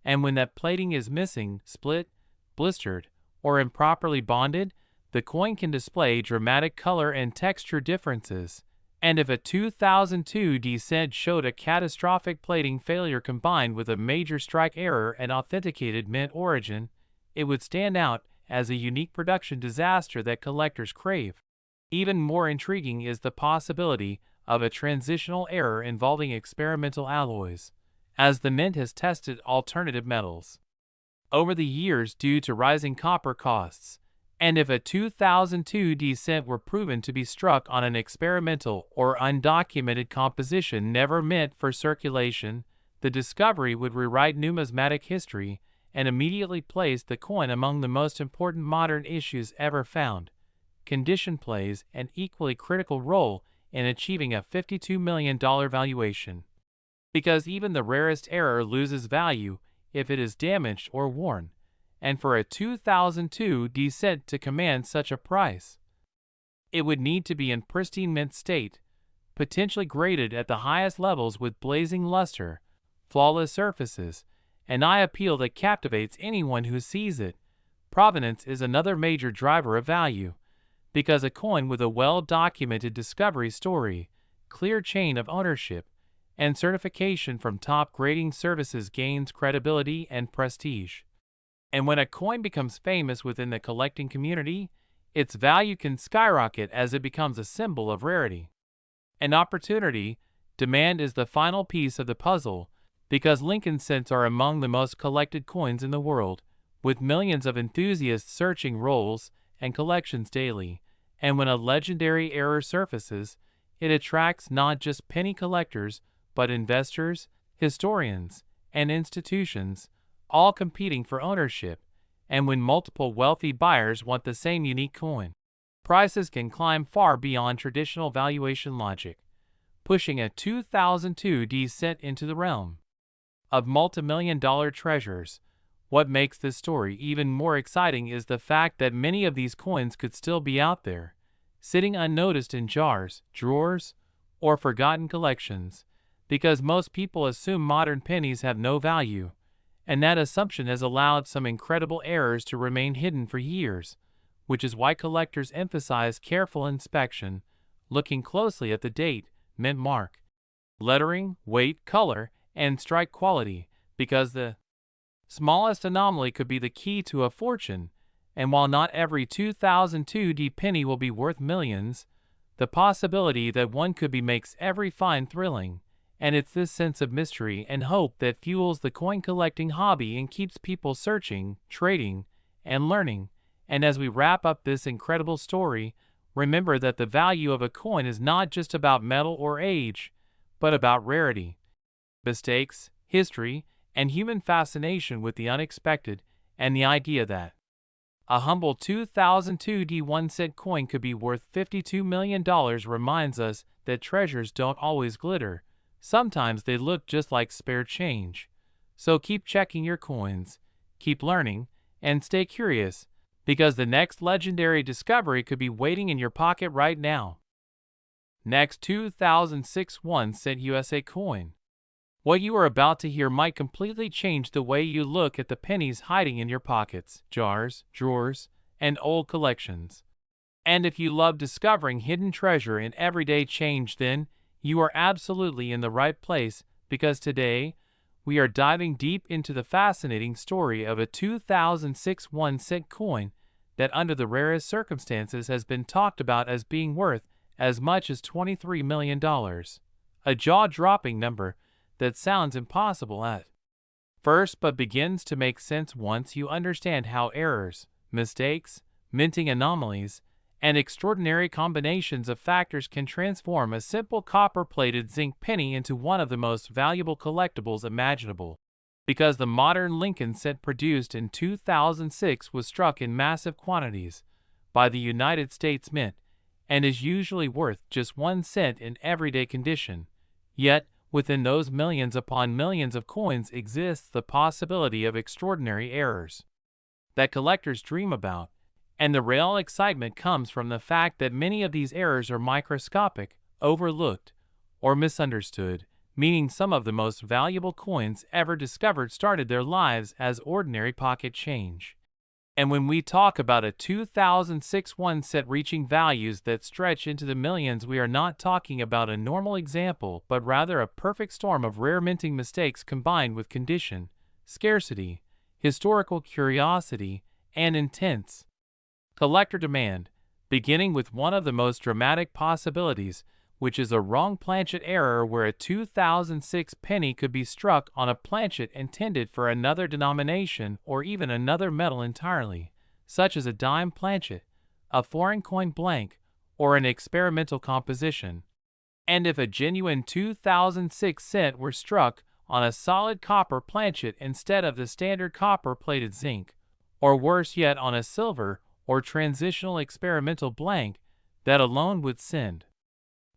and when that plating is missing, split, blistered, or improperly bonded, the coin can display dramatic color and texture differences. And if a 2002 descent showed a catastrophic plating failure combined with a major strike error and authenticated mint origin, it would stand out as a unique production disaster that collectors crave. Even more intriguing is the possibility of a transitional error involving experimental alloys, as the mint has tested alternative metals over the years due to rising copper costs. And if a 2002 descent were proven to be struck on an experimental or undocumented composition never meant for circulation, the discovery would rewrite numismatic history and immediately place the coin among the most important modern issues ever found. Condition plays an equally critical role in achieving a $52 million valuation, because even the rarest error loses value if it is damaged or worn. And for a 2002 descent to command such a price, it would need to be in pristine mint state, potentially graded at the highest levels with blazing luster, flawless surfaces, an eye appeal that captivates anyone who sees it. Provenance is another major driver of value, because a coin with a well-documented discovery story, clear chain of ownership, and certification from top grading services gains credibility and prestige. And when a coin becomes famous within the collecting community, its value can skyrocket as it becomes a symbol of rarity. An opportunity, demand is the final piece of the puzzle, because Lincoln cents are among the most collected coins in the world, with millions of enthusiasts searching rolls and collections daily. And when a legendary error surfaces, it attracts not just penny collectors, but investors, historians, and institutions, all competing for ownership. And when multiple wealthy buyers want the same unique coin, prices can climb far beyond traditional valuation logic, pushing a 2002 set into the realm of multimillion-dollar treasures. What makes this story even more exciting is the fact that many of these coins could still be out there, sitting unnoticed in jars, drawers, or forgotten collections, because most people assume modern pennies have no value, and that assumption has allowed some incredible errors to remain hidden for years, which is why collectors emphasize careful inspection, looking closely at the date, mint mark, lettering, weight, color, and strike quality, because the smallest anomaly could be the key to a fortune. And while not every 2002 penny will be worth millions, the possibility that one could be makes every find thrilling, and it's this sense of mystery and hope that fuels the coin collecting hobby and keeps people searching, trading, and learning. And as we wrap up this incredible story, remember that the value of a coin is not just about metal or age, but about rarity, mistakes, history, and human fascination with the unexpected, and the idea that a humble 2002 1-cent coin could be worth $52 million reminds us that treasures don't always glitter. Sometimes they look just like spare change. So keep checking your coins, keep learning, and stay curious, because the next legendary discovery could be waiting in your pocket right now. Next, 2006 1-cent USA coin. What you are about to hear might completely change the way you look at the pennies hiding in your pockets, jars, drawers, and old collections. And if you love discovering hidden treasure in everyday change, then you are absolutely in the right place, because today we are diving deep into the fascinating story of a 2006 1-cent coin that under the rarest circumstances has been talked about as being worth as much as $23 million. A jaw-dropping number that sounds impossible at first but begins to make sense once you understand how errors, mistakes, minting anomalies, and extraordinary combinations of factors can transform a simple copper-plated zinc penny into one of the most valuable collectibles imaginable. Because the modern Lincoln cent produced in 2006 was struck in massive quantities by the United States Mint and is usually worth just 1 cent in everyday condition. Yet, within those millions upon millions of coins exists the possibility of extraordinary errors that collectors dream about, and the real excitement comes from the fact that many of these errors are microscopic, overlooked, or misunderstood, meaning some of the most valuable coins ever discovered started their lives as ordinary pocket change. And when we talk about a 2006 1-cent reaching values that stretch into the millions, we are not talking about a normal example, but rather a perfect storm of rare minting mistakes combined with condition, scarcity, historical curiosity, and intense collector demand, beginning with one of the most dramatic possibilities, which is a wrong planchet error where a 2006 penny could be struck on a planchet intended for another denomination or even another metal entirely, such as a dime planchet, a foreign coin blank, or an experimental composition. And if a genuine 2006 cent were struck on a solid copper planchet instead of the standard copper-plated zinc, or worse yet on a silver or transitional experimental blank, that alone would send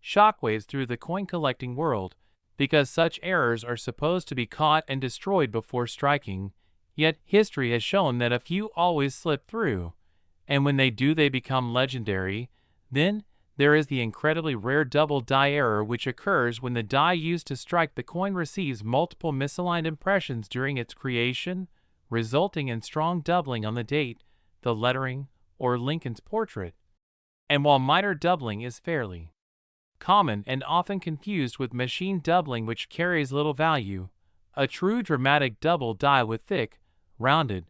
shockwaves through the coin-collecting world, because such errors are supposed to be caught and destroyed before striking, yet history has shown that a few always slip through, and when they do they become legendary. Then, there is the incredibly rare double die error which occurs when the die used to strike the coin receives multiple misaligned impressions during its creation, resulting in strong doubling on the date, the lettering, or Lincoln's portrait. And while minor doubling is fairly common and often confused with machine doubling which carries little value, a true dramatic double die with thick, rounded,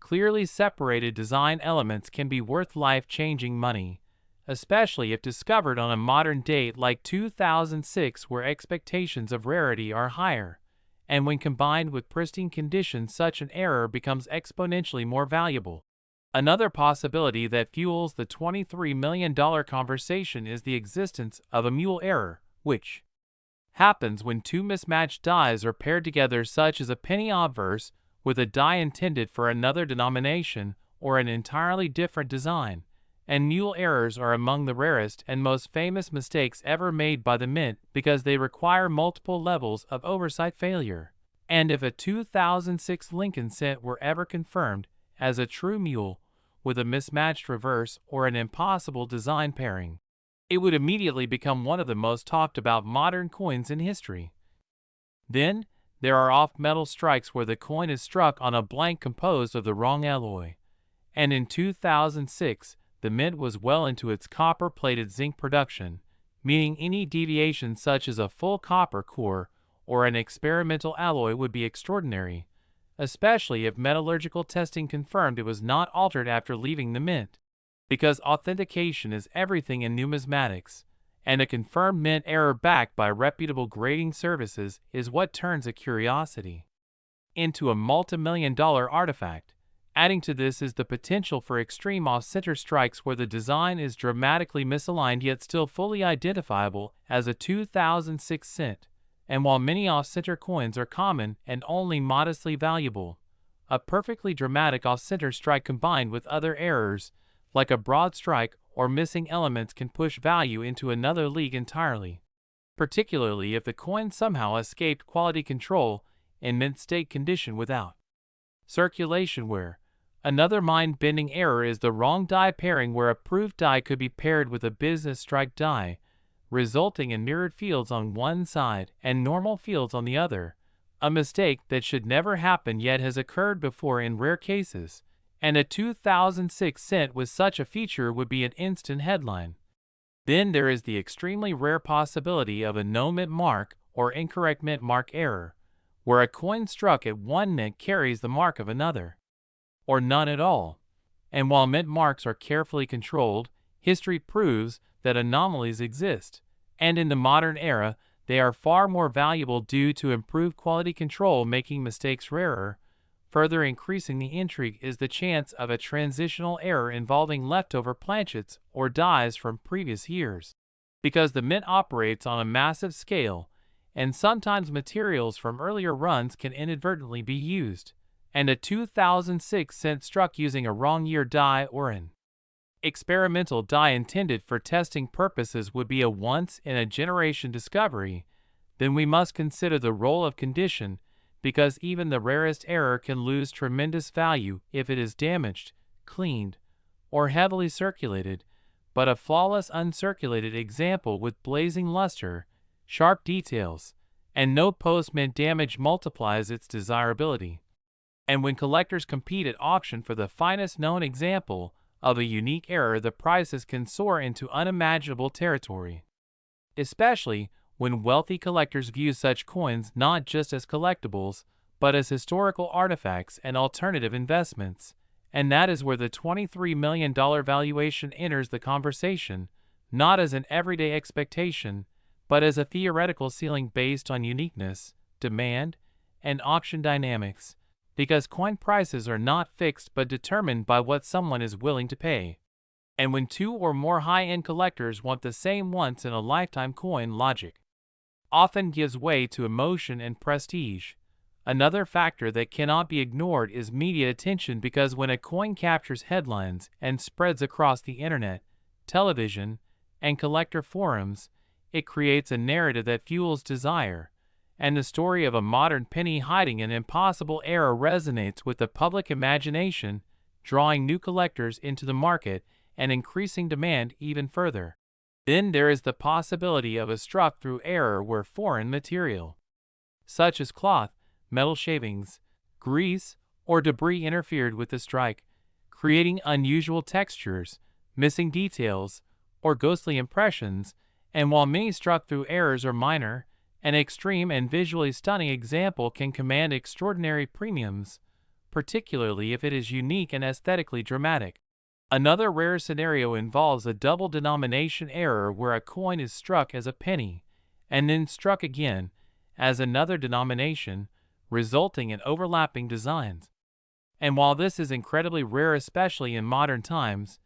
clearly separated design elements can be worth life-changing money, especially if discovered on a modern date like 2006 where expectations of rarity are higher, and when combined with pristine condition such an error becomes exponentially more valuable. Another possibility that fuels the $23 million conversation is the existence of a mule error, which happens when two mismatched dies are paired together, such as a penny obverse with a die intended for another denomination or an entirely different design, and mule errors are among the rarest and most famous mistakes ever made by the mint because they require multiple levels of oversight failure. And if a 2006 Lincoln cent were ever confirmed as a true mule with a mismatched reverse or an impossible design pairing, it would immediately become one of the most talked about modern coins in history. Then, there are off-metal strikes where the coin is struck on a blank composed of the wrong alloy. And in 2006, the mint was well into its copper-plated zinc production, meaning any deviation such as a full copper core or an experimental alloy would be extraordinary, especially if metallurgical testing confirmed it was not altered after leaving the mint. Because authentication is everything in numismatics, and a confirmed mint error backed by reputable grading services is what turns a curiosity into a multi-million-dollar artifact. Adding to this is the potential for extreme off-center strikes where the design is dramatically misaligned yet still fully identifiable as a 2006 cent. And while many off-center coins are common and only modestly valuable, a perfectly dramatic off-center strike combined with other errors, like a broad strike or missing elements, can push value into another league entirely, particularly if the coin somehow escaped quality control in mint state condition without circulation wear. Another mind-bending error is the wrong die pairing where a proof die could be paired with a business strike die, resulting in mirrored fields on one side and normal fields on the other, a mistake that should never happen yet has occurred before in rare cases, and a 2006 cent with such a feature would be an instant headline. Then there is the extremely rare possibility of a no mint mark or incorrect mint mark error, where a coin struck at one mint carries the mark of another, or none at all. And while mint marks are carefully controlled, history proves that anomalies exist, and in the modern era, they are far more valuable due to improved quality control, making mistakes rarer. Further increasing the intrigue is the chance of a transitional error involving leftover planchets or dies from previous years. Because the mint operates on a massive scale, and sometimes materials from earlier runs can inadvertently be used, and a 2006 cent struck using a wrong year die or an experimental die intended for testing purposes would be a once-in-a-generation discovery, then we must consider the role of condition, because even the rarest error can lose tremendous value if it is damaged, cleaned, or heavily circulated. But a flawless uncirculated example with blazing luster, sharp details, and no post-mint damage multiplies its desirability. And when collectors compete at auction for the finest known example of a unique error, the prices can soar into unimaginable territory, especially when wealthy collectors view such coins not just as collectibles, but as historical artifacts and alternative investments. And that is where the $23 million valuation enters the conversation, not as an everyday expectation, but as a theoretical ceiling based on uniqueness, demand, and auction dynamics, because coin prices are not fixed but determined by what someone is willing to pay. And when two or more high-end collectors want the same once-in-a-lifetime coin, logic often gives way to emotion and prestige. Another factor that cannot be ignored is media attention, because when a coin captures headlines and spreads across the internet, television, and collector forums, it creates a narrative that fuels desire, and the story of a modern penny hiding an impossible error resonates with the public imagination, drawing new collectors into the market and increasing demand even further. Then there is the possibility of a struck-through error where foreign material, such as cloth, metal shavings, grease, or debris interfered with the strike, creating unusual textures, missing details, or ghostly impressions. And while many struck-through errors are minor, an extreme and visually stunning example can command extraordinary premiums, particularly if it is unique and aesthetically dramatic. Another rare scenario involves a double denomination error where a coin is struck as a penny and then struck again as another denomination, resulting in overlapping designs. And while this is incredibly rare, especially in modern times,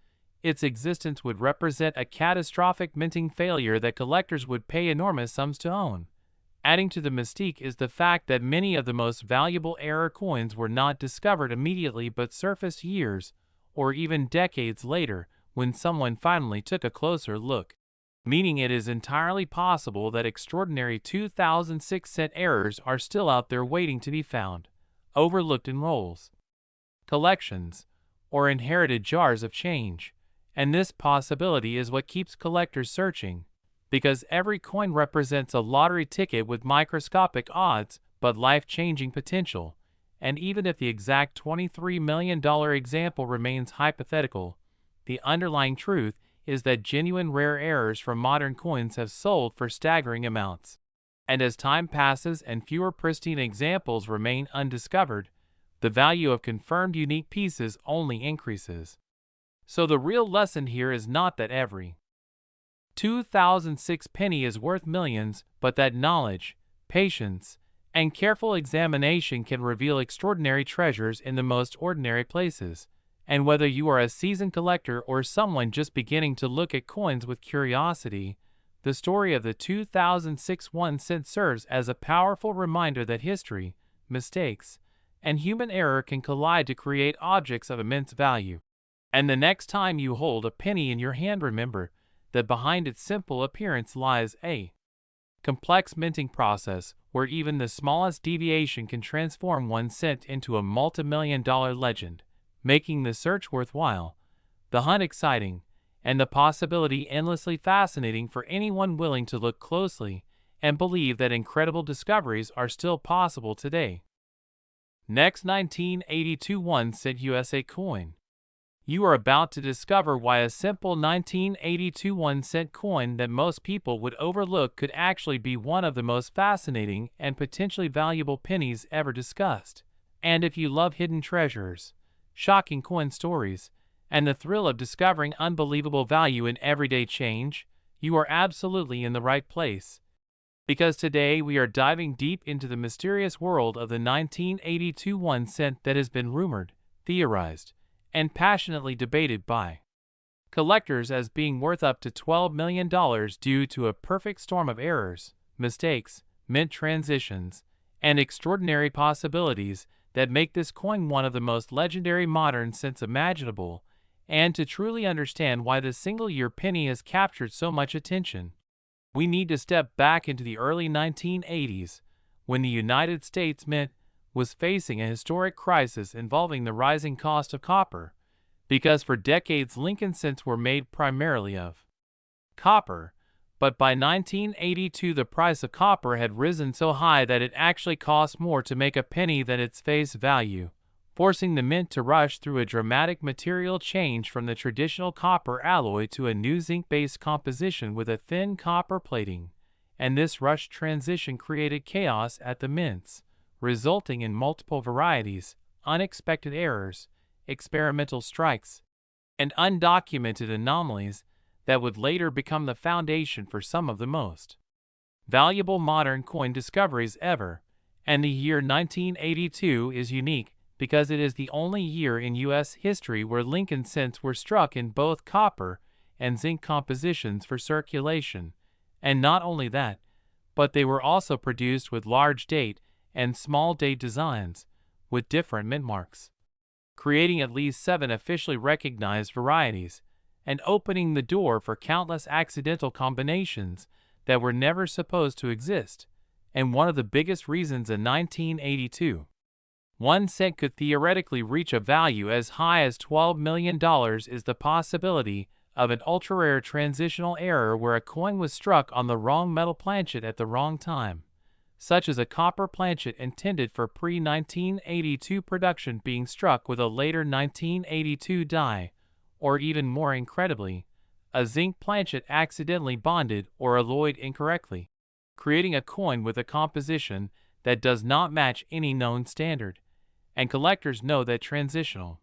its existence would represent a catastrophic minting failure that collectors would pay enormous sums to own. Adding to the mystique is the fact that many of the most valuable error coins were not discovered immediately but surfaced years or even decades later, when someone finally took a closer look, meaning it is entirely possible that extraordinary 2006 cent errors are still out there waiting to be found, overlooked in rolls, collections, or inherited jars of change. And this possibility is what keeps collectors searching, because every coin represents a lottery ticket with microscopic odds but life-changing potential. And even if the exact $23 million example remains hypothetical, the underlying truth is that genuine rare errors from modern coins have sold for staggering amounts. And as time passes and fewer pristine examples remain undiscovered, the value of confirmed unique pieces only increases. So the real lesson here is not that every 2006 penny is worth millions, but that knowledge, patience, and careful examination can reveal extraordinary treasures in the most ordinary places. And whether you are a seasoned collector or someone just beginning to look at coins with curiosity, the story of the 2006 1 cent serves as a powerful reminder that history, mistakes, and human error can collide to create objects of immense value. And the next time you hold a penny in your hand, remember that behind its simple appearance lies a complex minting process where even the smallest deviation can transform 1 cent into a multi-million-dollar legend, making the search worthwhile, the hunt exciting, and the possibility endlessly fascinating for anyone willing to look closely and believe that incredible discoveries are still possible today. Next, 1982 1 cent USA coin. You are about to discover why a simple 1982 1 cent coin that most people would overlook could actually be one of the most fascinating and potentially valuable pennies ever discussed. And if you love hidden treasures, shocking coin stories, and the thrill of discovering unbelievable value in everyday change, you are absolutely in the right place. Because today we are diving deep into the mysterious world of the 1982 1 cent that has been rumored, theorized, and passionately debated by collectors as being worth up to $12 million due to a perfect storm of errors, mistakes, mint transitions, and extraordinary possibilities that make this coin one of the most legendary modern cents imaginable. And to truly understand why this single-year penny has captured so much attention, we need to step back into the early 1980s, when the United States Mint was facing a historic crisis involving the rising cost of copper, because for decades Lincoln cents were made primarily of copper, but by 1982 the price of copper had risen so high that it actually cost more to make a penny than its face value, forcing the mint to rush through a dramatic material change from the traditional copper alloy to a new zinc-based composition with a thin copper plating, and this rushed transition created chaos at the mints, resulting in multiple varieties, unexpected errors, experimental strikes, and undocumented anomalies that would later become the foundation for some of the most valuable modern coin discoveries ever. And the year 1982 is unique because it is the only year in U.S. history where Lincoln cents were struck in both copper and zinc compositions for circulation. And not only that, but they were also produced with large date and small date designs with different mint marks, creating at least 7 officially recognized varieties and opening the door for countless accidental combinations that were never supposed to exist. And one of the biggest reasons a 1982 1 cent could theoretically reach a value as high as $12 million is the possibility of an ultra-rare transitional error where a coin was struck on the wrong metal planchet at the wrong time, such as a copper planchet intended for pre-1982 production being struck with a later 1982 die, or even more incredibly, a zinc planchet accidentally bonded or alloyed incorrectly, creating a coin with a composition that does not match any known standard. And collectors know that transitional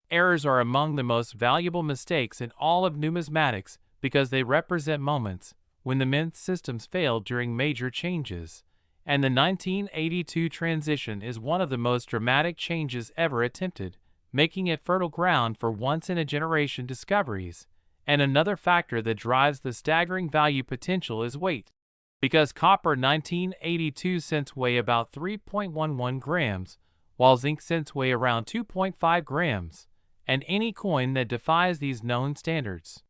errors are among the most valuable mistakes in all of numismatics because they represent moments when the mint systems failed during major changes. And the 1982 transition is one of the most dramatic changes ever attempted, making it fertile ground for once-in-a-generation discoveries. And another factor that drives the staggering value potential is weight. Because copper 1982 cents weigh about 3.11 grams, while zinc cents weigh around 2.5 grams, and any coin that defies these known standards.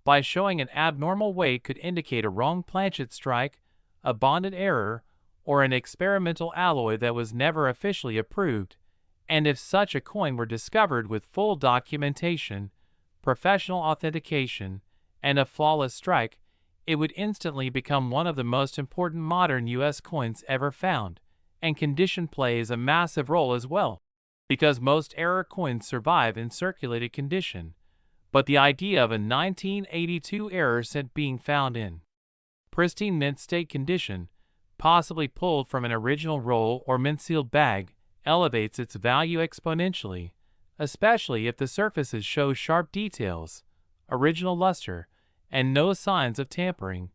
By showing an abnormal weight could indicate a wrong planchet strike, a bonded error, or an experimental alloy that was never officially approved, and if such a coin were discovered with full documentation, professional authentication, and a flawless strike, it would instantly become one of the most important modern U.S. coins ever found, and condition plays a massive role as well, because most error coins survive in circulated condition. But the idea of a 1982 error cent being found in pristine mint state condition, possibly pulled from an original roll or mint-sealed bag, elevates its value exponentially, especially if the surfaces show sharp details, original luster, and no signs of tampering,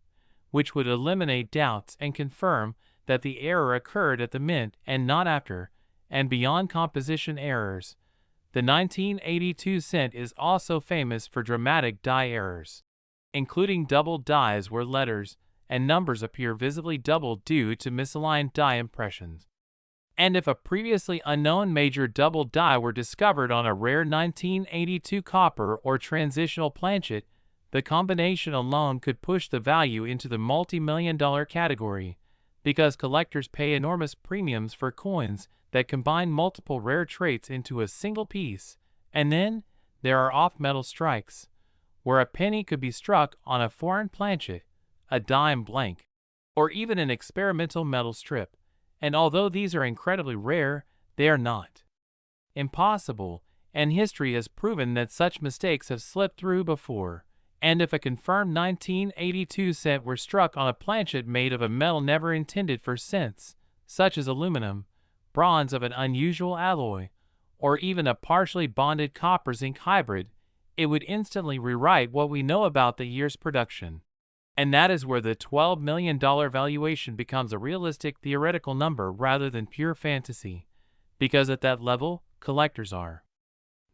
which would eliminate doubts and confirm that the error occurred at the mint and not after. And beyond composition errors, the 1982 cent is also famous for dramatic die errors, including doubled dies where letters and numbers appear visibly doubled due to misaligned die impressions. And if a previously unknown major doubled die were discovered on a rare 1982 copper or transitional planchet, the combination alone could push the value into the multi-million-dollar category, because collectors pay enormous premiums for coins that combine multiple rare traits into a single piece. And then there are off-metal strikes, where a penny could be struck on a foreign planchet, a dime blank, or even an experimental metal strip. And although these are incredibly rare, they are not impossible, and history has proven that such mistakes have slipped through before. And if a confirmed 1982 cent were struck on a planchet made of a metal never intended for cents, such as aluminum, bronze of an unusual alloy, or even a partially bonded copper-zinc hybrid, it would instantly rewrite what we know about the year's production. And that is where the $12 million valuation becomes a realistic theoretical number rather than pure fantasy, because at that level, collectors are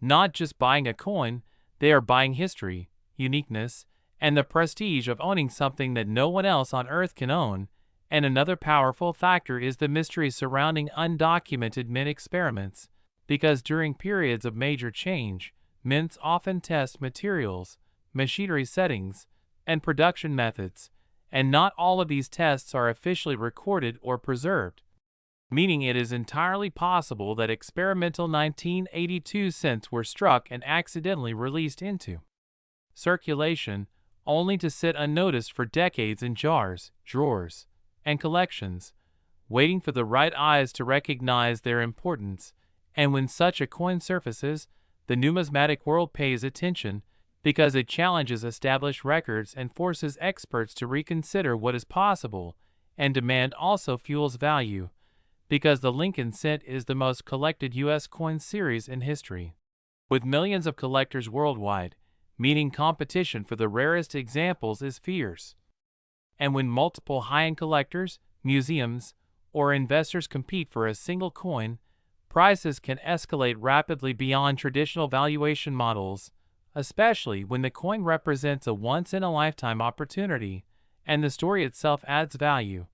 not just buying a coin, they are buying history, uniqueness, and the prestige of owning something that no one else on Earth can own. And another powerful factor is the mystery surrounding undocumented mint experiments, because during periods of major change, mints often test materials, machinery settings, and production methods, and not all of these tests are officially recorded or preserved, meaning it is entirely possible that experimental 1982 cents were struck and accidentally released into circulation, only to sit unnoticed for decades in jars, drawers, and collections, waiting for the right eyes to recognize their importance. And when such a coin surfaces, the numismatic world pays attention, because it challenges established records and forces experts to reconsider what is possible, and demand also fuels value, because the Lincoln cent is the most collected U.S. coin series in history, with millions of collectors worldwide, meaning competition for the rarest examples is fierce. And when multiple high-end collectors, museums, or investors compete for a single coin, prices can escalate rapidly beyond traditional valuation models, especially when the coin represents a once-in-a-lifetime opportunity, and the story itself adds value,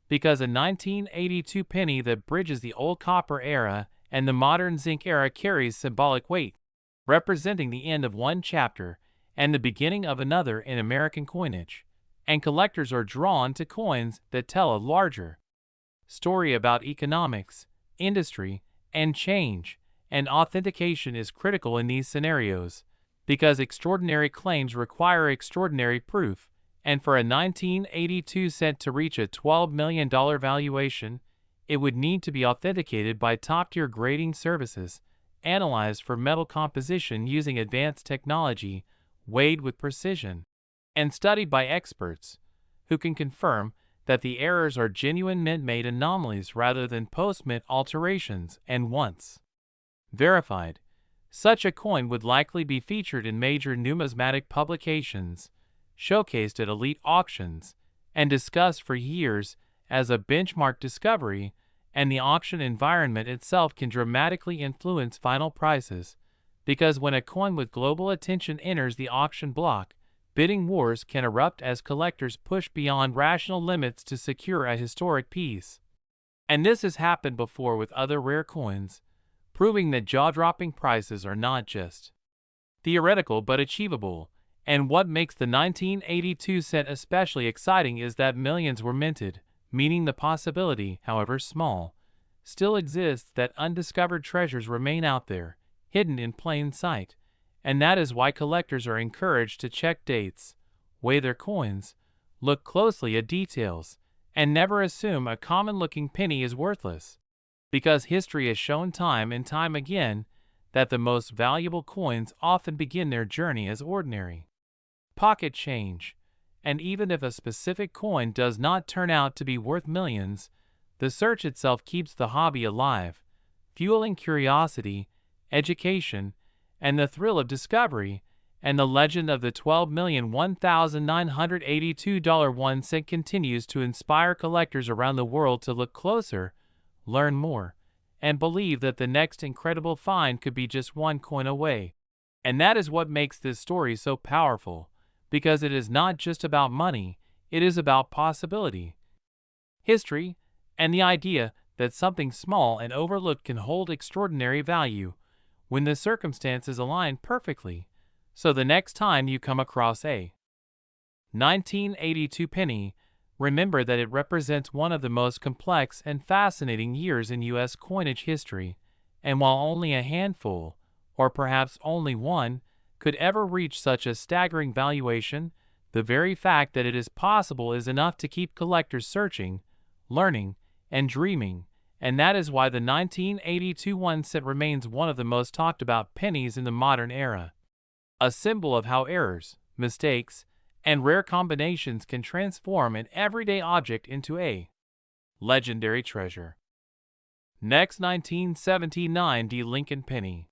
because a 1982 penny that bridges the old copper era and the modern zinc era carries symbolic weight, representing the end of one chapter and the beginning of another in American coinage. And collectors are drawn to coins that tell a larger story about economics, industry, and change, and authentication is critical in these scenarios, because extraordinary claims require extraordinary proof, and for a 1982 cent to reach a $12 million valuation, it would need to be authenticated by top-tier grading services, analyzed for metal composition using advanced technology, weighed with precision, and studied by experts who can confirm that the errors are genuine mint-made anomalies rather than post-mint alterations. And once verified, such a coin would likely be featured in major numismatic publications, showcased at elite auctions, and discussed for years as a benchmark discovery. And the auction environment itself can dramatically influence final prices, because when a coin with global attention enters the auction block, bidding wars can erupt as collectors push beyond rational limits to secure a historic piece. And this has happened before with other rare coins, proving that jaw-dropping prices are not just theoretical but achievable. And what makes the 1982 cent especially exciting is that millions were minted, meaning the possibility, however small, still exists that undiscovered treasures remain out there, hidden in plain sight. And that is why collectors are encouraged to check dates, weigh their coins, look closely at details, and never assume a common-looking penny is worthless. Because history has shown time and time again that the most valuable coins often begin their journey as ordinary pocket change. And even if a specific coin does not turn out to be worth millions, the search itself keeps the hobby alive, fueling curiosity, education, and the thrill of discovery. And the legend of the $12,001,982.01 continues to inspire collectors around the world to look closer, learn more, and believe that the next incredible find could be just one coin away. And that is what makes this story so powerful, because it is not just about money, it is about possibility, history, and the idea that something small and overlooked can hold extraordinary value when the circumstances align perfectly. So the next time you come across a 1982 penny, remember that it represents one of the most complex and fascinating years in U.S. coinage history, and while only a handful, or perhaps only one, could ever reach such a staggering valuation, the very fact that it is possible is enough to keep collectors searching, learning, and dreaming. And that is why the 1982 1 cent remains one of the most talked about pennies in the modern era. A symbol of how errors, mistakes, and rare combinations can transform an everyday object into a legendary treasure. Next, 1979 Lincoln Penny.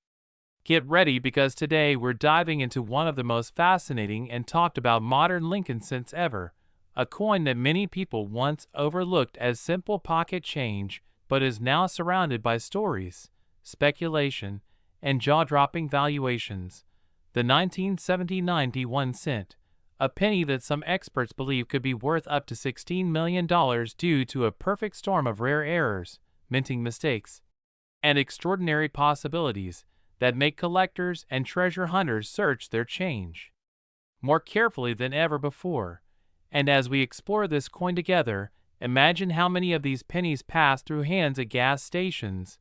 Get ready, because today we're diving into one of the most fascinating and talked about modern Lincoln cents ever, a coin that many people once overlooked as simple pocket change, but is now surrounded by stories, speculation, and jaw-dropping valuations. The 1979 1 cent, a penny that some experts believe could be worth up to $16 million due to a perfect storm of rare errors, minting mistakes, and extraordinary possibilities that make collectors and treasure hunters search their change more carefully than ever before. And as we explore this coin together, imagine how many of these pennies pass through hands at gas stations,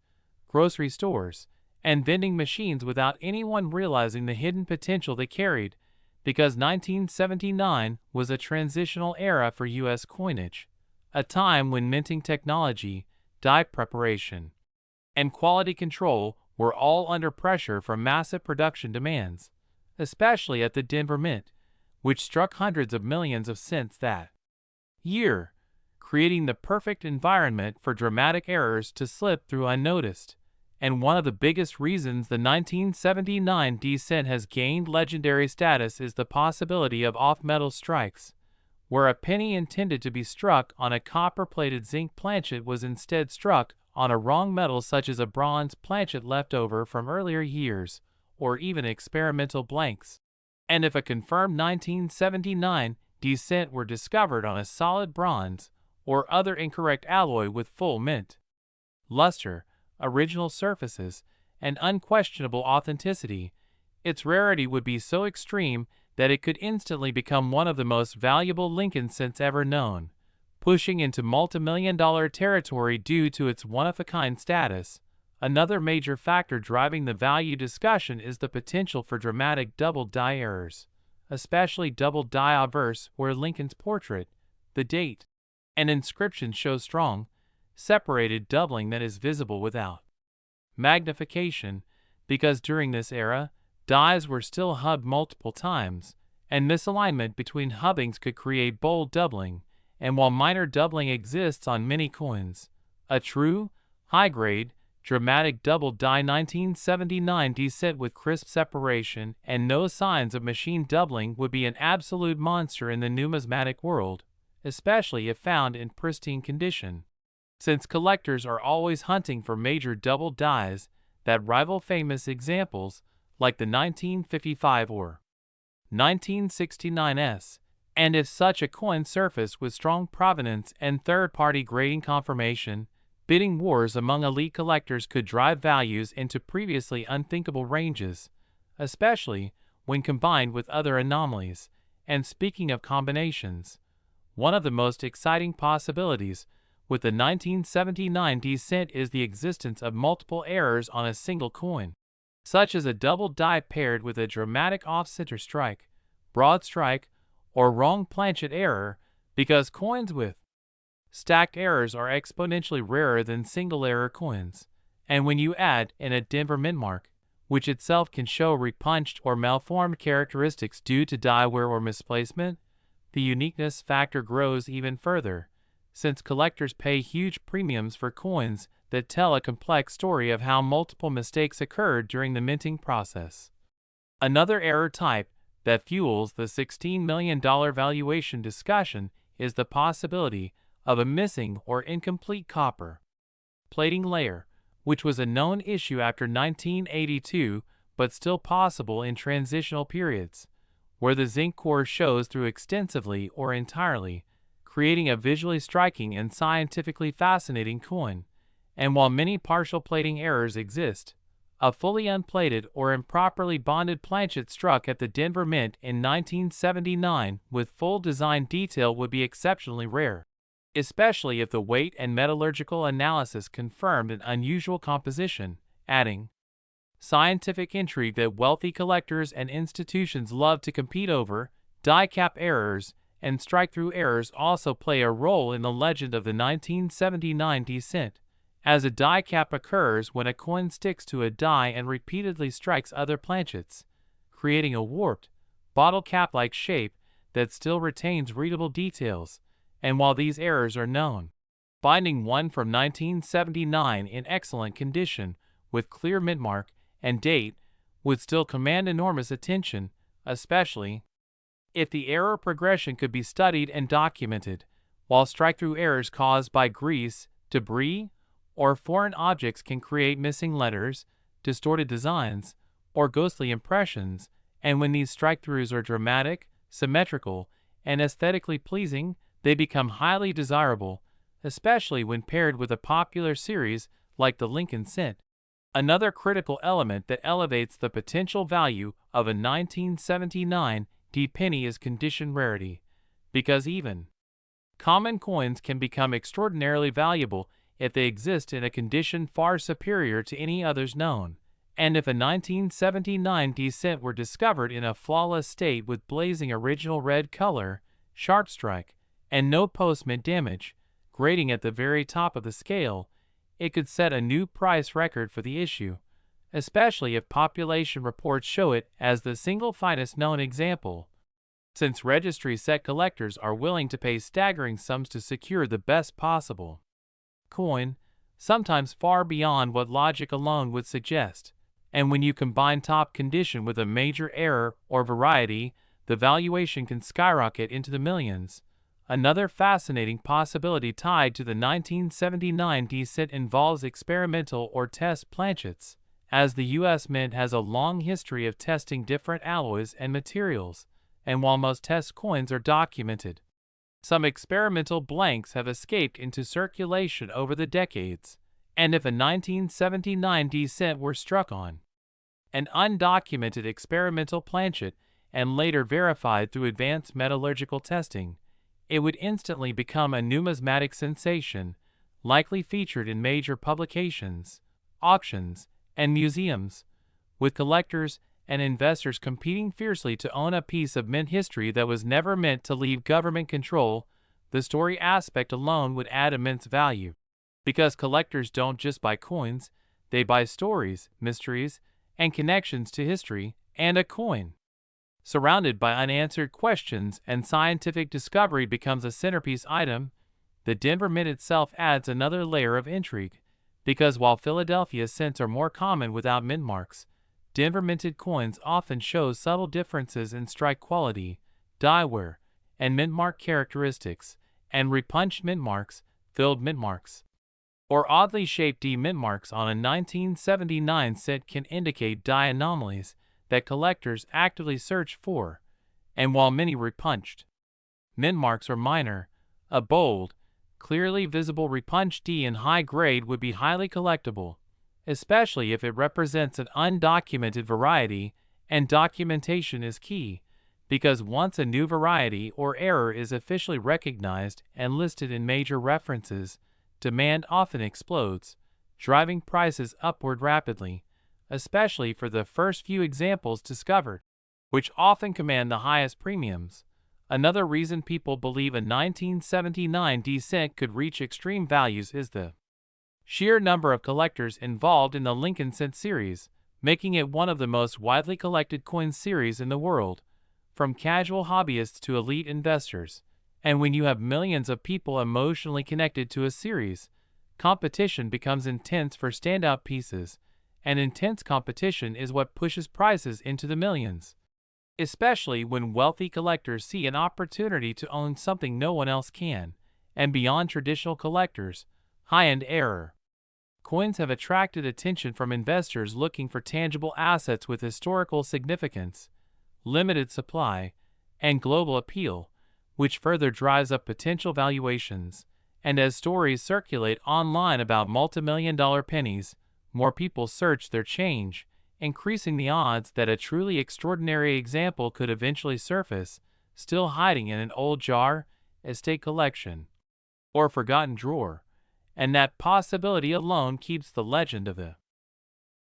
grocery stores, and vending machines without anyone realizing the hidden potential they carried, because 1979 was a transitional era for U.S. coinage, a time when minting technology, die preparation, and quality control were all under pressure from massive production demands, especially at the Denver Mint, which struck hundreds of millions of cents that year, creating the perfect environment for dramatic errors to slip through unnoticed. And one of the biggest reasons the 1979 cent has gained legendary status is the possibility of off-metal strikes, where a penny intended to be struck on a copper-plated zinc planchet was instead struck on a wrong metal, such as a bronze planchet left over from earlier years, or even experimental blanks. And if a confirmed 1979 cent were discovered on a solid bronze or other incorrect alloy with full mint luster, original surfaces, and unquestionable authenticity, its rarity would be so extreme that it could instantly become one of the most valuable Lincoln cents ever known, pushing into multi-million-dollar territory due to its one-of-a-kind status. Another major factor driving the value discussion is the potential for dramatic double die errors, especially double die obverse, where Lincoln's portrait, the date, and inscription show strong, separated doubling that is visible without magnification, because during this era, dies were still hubbed multiple times, and misalignment between hubbings could create bold doubling. And while minor doubling exists on many coins, a true, high-grade, dramatic double die 1979 cent with crisp separation and no signs of machine doubling would be an absolute monster in the numismatic world, especially if found in pristine condition. Since collectors are always hunting for major double dies that rival famous examples like the 1955 or 1969s, and if such a coin surfaced with strong provenance and third-party grading confirmation, Bidding wars among elite collectors could drive values into previously unthinkable ranges, especially when combined with other anomalies. And speaking of combinations, one of the most exciting possibilities with the 1979 descent is the existence of multiple errors on a single coin, such as a double die paired with a dramatic off-center strike, broad strike, or wrong planchet error, because coins with stacked errors are exponentially rarer than single error coins. And when you add in a Denver mint mark, which itself can show repunched or malformed characteristics due to die wear or misplacement, the uniqueness factor grows even further, since collectors pay huge premiums for coins that tell a complex story of how multiple mistakes occurred during the minting process. Another error type that fuels the $16 million valuation discussion is the possibility of a missing or incomplete copper plating layer, which was a known issue after 1982 but still possible in transitional periods, where the zinc core shows through extensively or entirely, creating a visually striking and scientifically fascinating coin. And while many partial plating errors exist, a fully unplated or improperly bonded planchet struck at the Denver Mint in 1979 with full design detail would be exceptionally rare, especially if the weight and metallurgical analysis confirmed an unusual composition, adding scientific intrigue that wealthy collectors and institutions love to compete over. Die cap errors and strike-through errors also play a role in the legend of the 1979 descent, as a die cap occurs when a coin sticks to a die and repeatedly strikes other planchets, creating a warped, bottle cap-like shape that still retains readable details. And while these errors are known, finding one from 1979 in excellent condition with clear mint mark and date would still command enormous attention, especially if the error progression could be studied and documented, while strike-through errors caused by grease, debris, or foreign objects can create missing letters, distorted designs, or ghostly impressions. And when these strike-throughs are dramatic, symmetrical, and aesthetically pleasing, they become highly desirable, especially when paired with a popular series like the Lincoln Pennies. Another critical element that elevates the potential value of a 1979 penny is condition rarity, because even common coins can become extraordinarily valuable if they exist in a condition far superior to any others known. And if a 1979 descent were discovered in a flawless state with blazing original red color, sharp strike, and no post-mint damage, grading at the very top of the scale, it could set a new price record for the issue, especially if population reports show it as the single finest known example, since registry set collectors are willing to pay staggering sums to secure the best possible coin, sometimes far beyond what logic alone would suggest. And when you combine top condition with a major error or variety, the valuation can skyrocket into the millions. Another fascinating possibility tied to the 1979 descent involves experimental or test planchets, as the U.S. Mint has a long history of testing different alloys and materials, and while most test coins are documented, some experimental blanks have escaped into circulation over the decades. And if a 1979 descent were struck on an undocumented experimental planchet and later verified through advanced metallurgical testing, it would instantly become a numismatic sensation, likely featured in major publications, auctions, and museums, with collectors and investors competing fiercely to own a piece of mint history that was never meant to leave government control. The story aspect alone would add immense value, because collectors don't just buy coins, they buy stories, mysteries, and connections to history. And a coin surrounded by unanswered questions and scientific discovery becomes a centerpiece item. The Denver Mint itself adds another layer of intrigue, because while Philadelphia cents are more common without mint marks, Denver minted coins often show subtle differences in strike quality, die wear, and mint mark characteristics, and repunched mint marks, filled mint marks, or oddly shaped D mint marks on a 1979 cent can indicate die anomalies that collectors actively search for. And while many repunched mint marks are minor, a bold, clearly visible repunch D in high grade would be highly collectible, especially if it represents an undocumented variety, and documentation is key, because once a new variety or error is officially recognized and listed in major references, demand often explodes, driving prices upward rapidly, especially for the first few examples discovered, which often command the highest premiums. Another reason people believe a 1979 descent could reach extreme values is the sheer number of collectors involved in the Lincoln cent series, making it one of the most widely collected coin series in the world, from casual hobbyists to elite investors. And when you have millions of people emotionally connected to a series, competition becomes intense for standout pieces, and intense competition is what pushes prices into the millions, especially when wealthy collectors see an opportunity to own something no one else can. And beyond traditional collectors, high-end error coins have attracted attention from investors looking for tangible assets with historical significance, limited supply, and global appeal, which further drives up potential valuations. And as stories circulate online about multimillion-dollar pennies, more people search their change, increasing the odds that a truly extraordinary example could eventually surface, still hiding in an old jar, estate collection, or forgotten drawer. And that possibility alone keeps the legend of the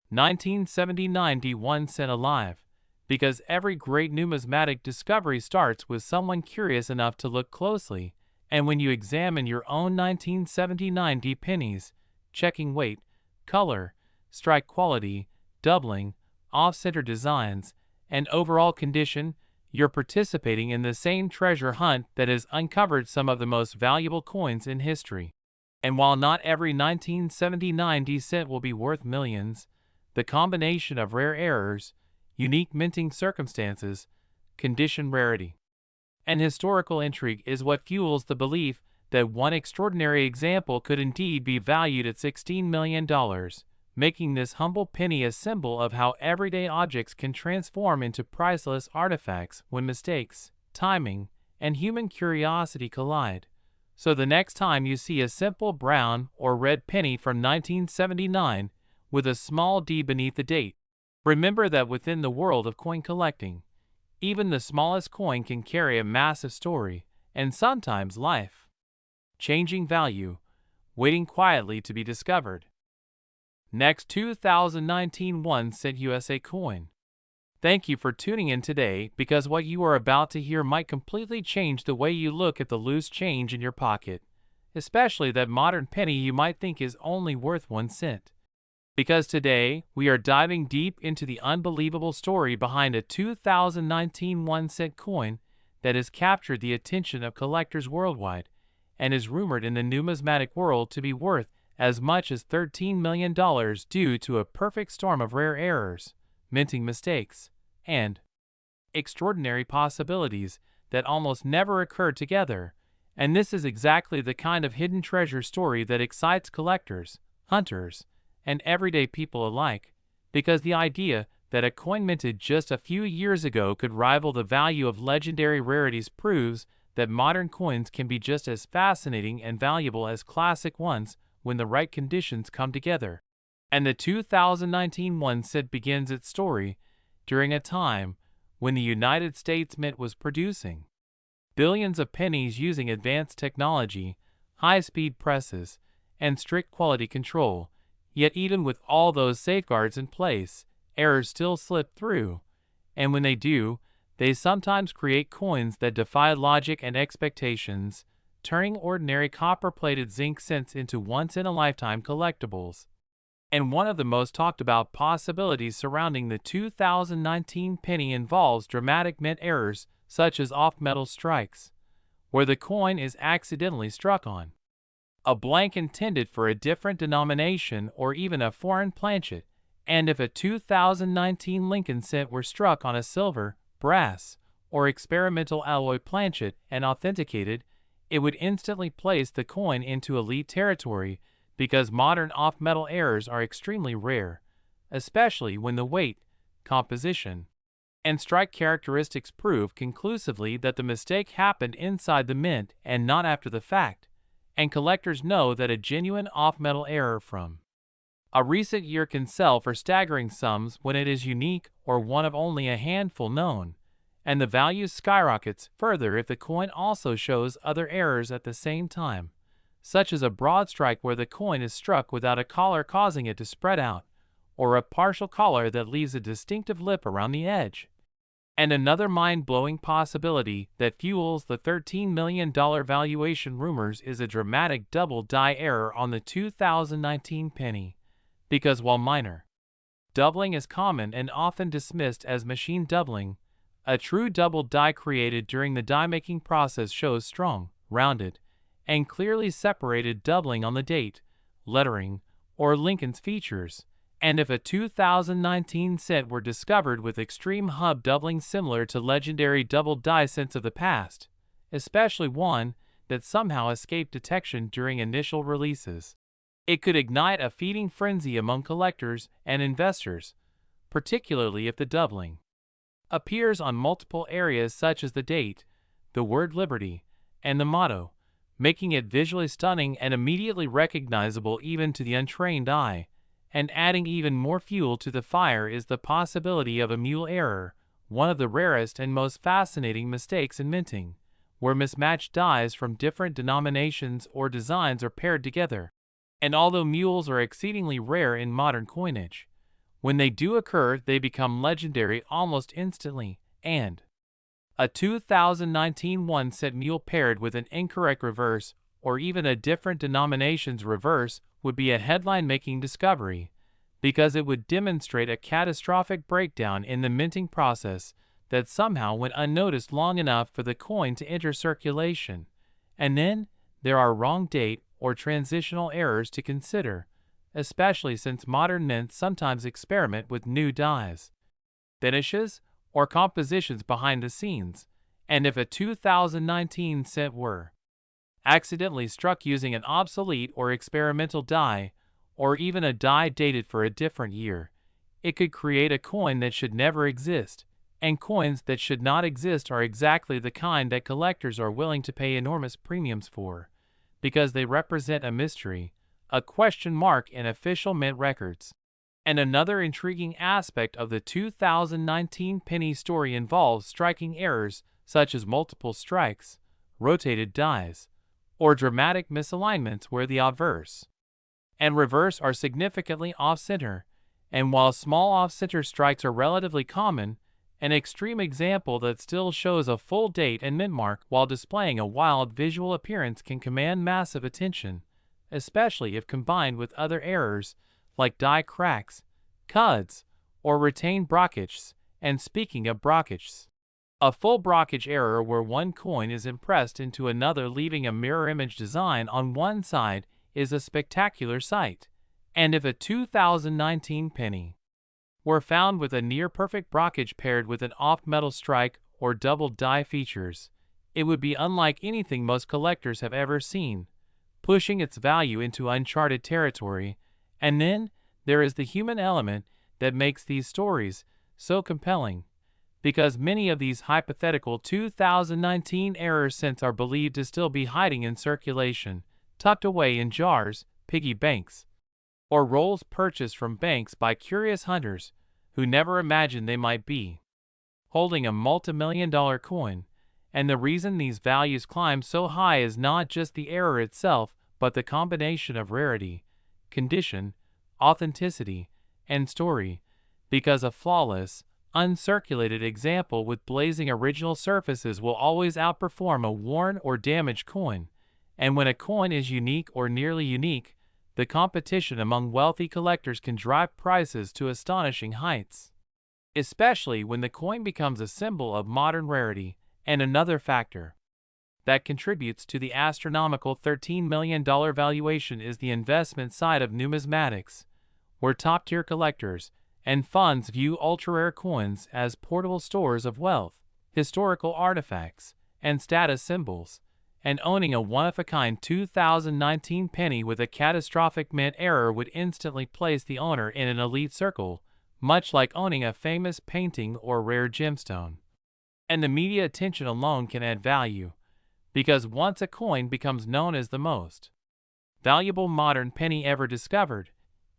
1979 D1 cent alive, because every great numismatic discovery starts with someone curious enough to look closely. And when you examine your own 1979 D pennies, checking weight, color, strike quality, doubling, off-center designs, and overall condition, you're participating in the same treasure hunt that has uncovered some of the most valuable coins in history. And while not every 1979 D cent will be worth millions, the combination of rare errors, unique minting circumstances, condition rarity, and historical intrigue is what fuels the belief that one extraordinary example could indeed be valued at $16 million, making this humble penny a symbol of how everyday objects can transform into priceless artifacts when mistakes, timing, and human curiosity collide. So the next time you see a simple brown or red penny from 1979 with a small D beneath the date, remember that within the world of coin collecting, even the smallest coin can carry a massive story, and sometimes life-changing value, waiting quietly to be discovered. Next, 2019 1 cent USA coin. Thank you for tuning in today, because what you are about to hear might completely change the way you look at the loose change in your pocket, especially that modern penny you might think is only worth 1 cent. Because today, we are diving deep into the unbelievable story behind a 2019 1 cent coin that has captured the attention of collectors worldwide and is rumored in the numismatic world to be worth as much as $13 million due to a perfect storm of rare errors, minting mistakes, and extraordinary possibilities that almost never occur together. And this is exactly the kind of hidden treasure story that excites collectors, hunters, and everyday people alike, because the idea that a coin minted just a few years ago could rival the value of legendary rarities proves that modern coins can be just as fascinating and valuable as classic ones when the right conditions come together. And the 2019 1 cent begins its story during a time when the United States Mint was producing billions of pennies using advanced technology, high-speed presses, and strict quality control. Yet even with all those safeguards in place, errors still slip through, and when they do, they sometimes create coins that defy logic and expectations, turning ordinary copper-plated zinc cents into once-in-a-lifetime collectibles. And one of the most talked about possibilities surrounding the 2019 penny involves dramatic mint errors such as off-metal strikes, where the coin is accidentally struck on a blank intended for a different denomination or even a foreign planchet, and if a 2019 Lincoln cent were struck on a silver, brass, or experimental alloy planchet and authenticated, it would instantly place the coin into elite territory, because modern off-metal errors are extremely rare, especially when the weight, composition, and strike characteristics prove conclusively that the mistake happened inside the mint and not after the fact. and collectors know that a genuine off-metal error from a recent year can sell for staggering sums when it is unique or one of only a handful known, and the value skyrockets further if the coin also shows other errors at the same time, such as a broad strike where the coin is struck without a collar causing it to spread out, or a partial collar that leaves a distinctive lip around the edge. And another mind-blowing possibility that fuels the $13 million valuation rumors is a dramatic double die error on the 2019 penny. Because while minor doubling is common and often dismissed as machine doubling, a true double die created during the die-making process shows strong, rounded, and clearly separated doubling on the date, lettering, or Lincoln's features. And if a 2019 set were discovered with extreme hub doubling similar to legendary double die sets of the past, especially one that somehow escaped detection during initial releases, it could ignite a feeding frenzy among collectors and investors, particularly if the doubling appears on multiple areas such as the date, the word Liberty, and the motto, making it visually stunning and immediately recognizable even to the untrained eye. And adding even more fuel to the fire is the possibility of a mule error, one of the rarest and most fascinating mistakes in minting, where mismatched dies from different denominations or designs are paired together. And although mules are exceedingly rare in modern coinage, when they do occur they become legendary almost instantly, and a 2019 one-set mule paired with an incorrect reverse or even a different denomination's reverse would be a headline-making discovery, because it would demonstrate a catastrophic breakdown in the minting process that somehow went unnoticed long enough for the coin to enter circulation. And then there are wrong date or transitional errors to consider, especially since modern mints sometimes experiment with new dies, finishes, or compositions behind the scenes. And if a 2019 set were accidentally struck using an obsolete or experimental die, or even a die dated for a different year, it could create a coin that should never exist, and coins that should not exist are exactly the kind that collectors are willing to pay enormous premiums for, because they represent a mystery, a question mark in official mint records. And another intriguing aspect of the 2019 penny story involves striking errors such as multiple strikes, rotated dies, or dramatic misalignments where the obverse and reverse are significantly off-center. And while small off-center strikes are relatively common, an extreme example that still shows a full date and mint mark while displaying a wild visual appearance can command massive attention, especially if combined with other errors like die cracks, cuds, or retained brockages. And speaking of brockages, a full brockage error where one coin is impressed into another leaving a mirror image design on one side is a spectacular sight. And if a 2019 penny were found with a near-perfect brockage paired with an off-metal strike or double die features, it would be unlike anything most collectors have ever seen, pushing its value into uncharted territory. And then there is the human element that makes these stories so compelling, because many of these hypothetical 2019 error cents are believed to still be hiding in circulation, tucked away in jars, piggy banks, or rolls purchased from banks by curious hunters who never imagined they might be holding a multi-million-dollar coin. And the reason these values climb so high is not just the error itself, but the combination of rarity, condition, authenticity, and story, because a flawless, uncirculated example with blazing original surfaces will always outperform a worn or damaged coin. And when a coin is unique or nearly unique, the competition among wealthy collectors can drive prices to astonishing heights, especially when the coin becomes a symbol of modern rarity. And another factor that contributes to the astronomical $13 million valuation is the investment side of numismatics, where top-tier collectors and funds view ultra-rare coins as portable stores of wealth, historical artifacts, and status symbols. And owning a one-of-a-kind 2019 penny with a catastrophic mint error would instantly place the owner in an elite circle, much like owning a famous painting or rare gemstone. And the media attention alone can add value, because once a coin becomes known as the most valuable modern penny ever discovered,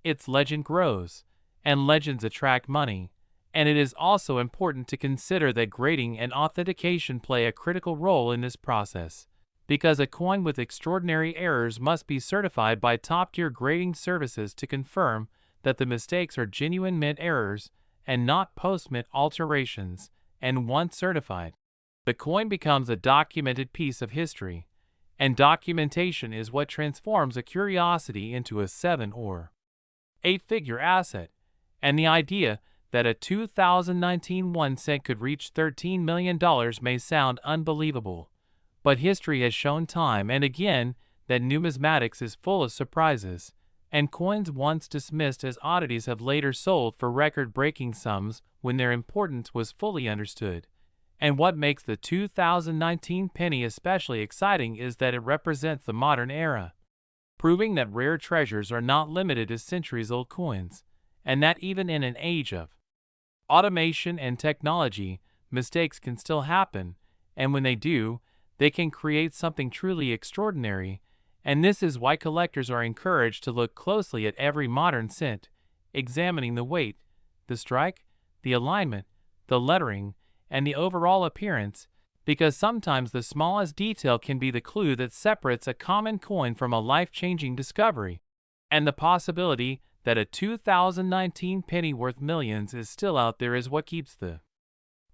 its legend grows, and legends attract money. And it is also important to consider that grading and authentication play a critical role in this process, because a coin with extraordinary errors must be certified by top-tier grading services to confirm that the mistakes are genuine mint errors and not post-mint alterations, and once certified, the coin becomes a documented piece of history, and documentation is what transforms a curiosity into a 7 or 8-figure asset. And the idea that a 2019 1 cent could reach $13 million may sound unbelievable, but history has shown time and again that numismatics is full of surprises, and coins once dismissed as oddities have later sold for record-breaking sums when their importance was fully understood. And what makes the 2019 penny especially exciting is that it represents the modern era, proving that rare treasures are not limited to centuries-old coins, and that even in an age of automation and technology, mistakes can still happen, and when they do, they can create something truly extraordinary. And this is why collectors are encouraged to look closely at every modern cent, examining the weight, the strike, the alignment, the lettering, and the overall appearance, because sometimes the smallest detail can be the clue that separates a common coin from a life-changing discovery. And the possibility that a 2019 penny worth millions is still out there is what keeps the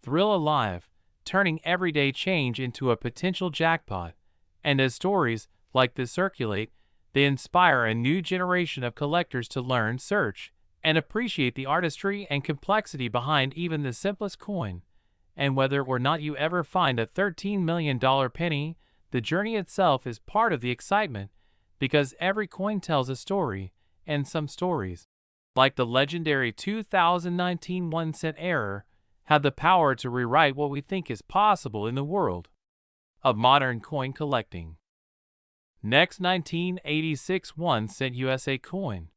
thrill alive, turning everyday change into a potential jackpot. And as stories like this circulate, they inspire a new generation of collectors to learn, search, and appreciate the artistry and complexity behind even the simplest coin. And whether or not you ever find a $13 million penny, the journey itself is part of the excitement, because every coin tells a story, and some stories, like the legendary 2019 1 cent error, have the power to rewrite what we think is possible in the world of modern coin collecting. Next, 1986 1 cent USA coin.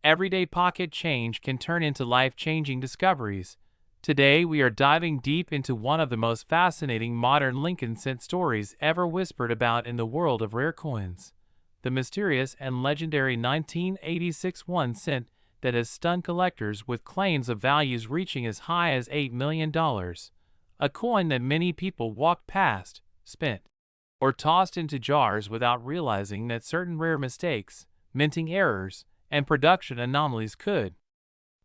Everyday pocket change can turn into life-changing discoveries. Today we are diving deep into one of the most fascinating modern Lincoln cent stories ever whispered about in the world of rare coins. The mysterious and legendary 1986 1 cent that has stunned collectors with claims of values reaching as high as $8 million. A coin that many people walked past, spent, or tossed into jars without realizing that certain rare mistakes, minting errors, and production anomalies could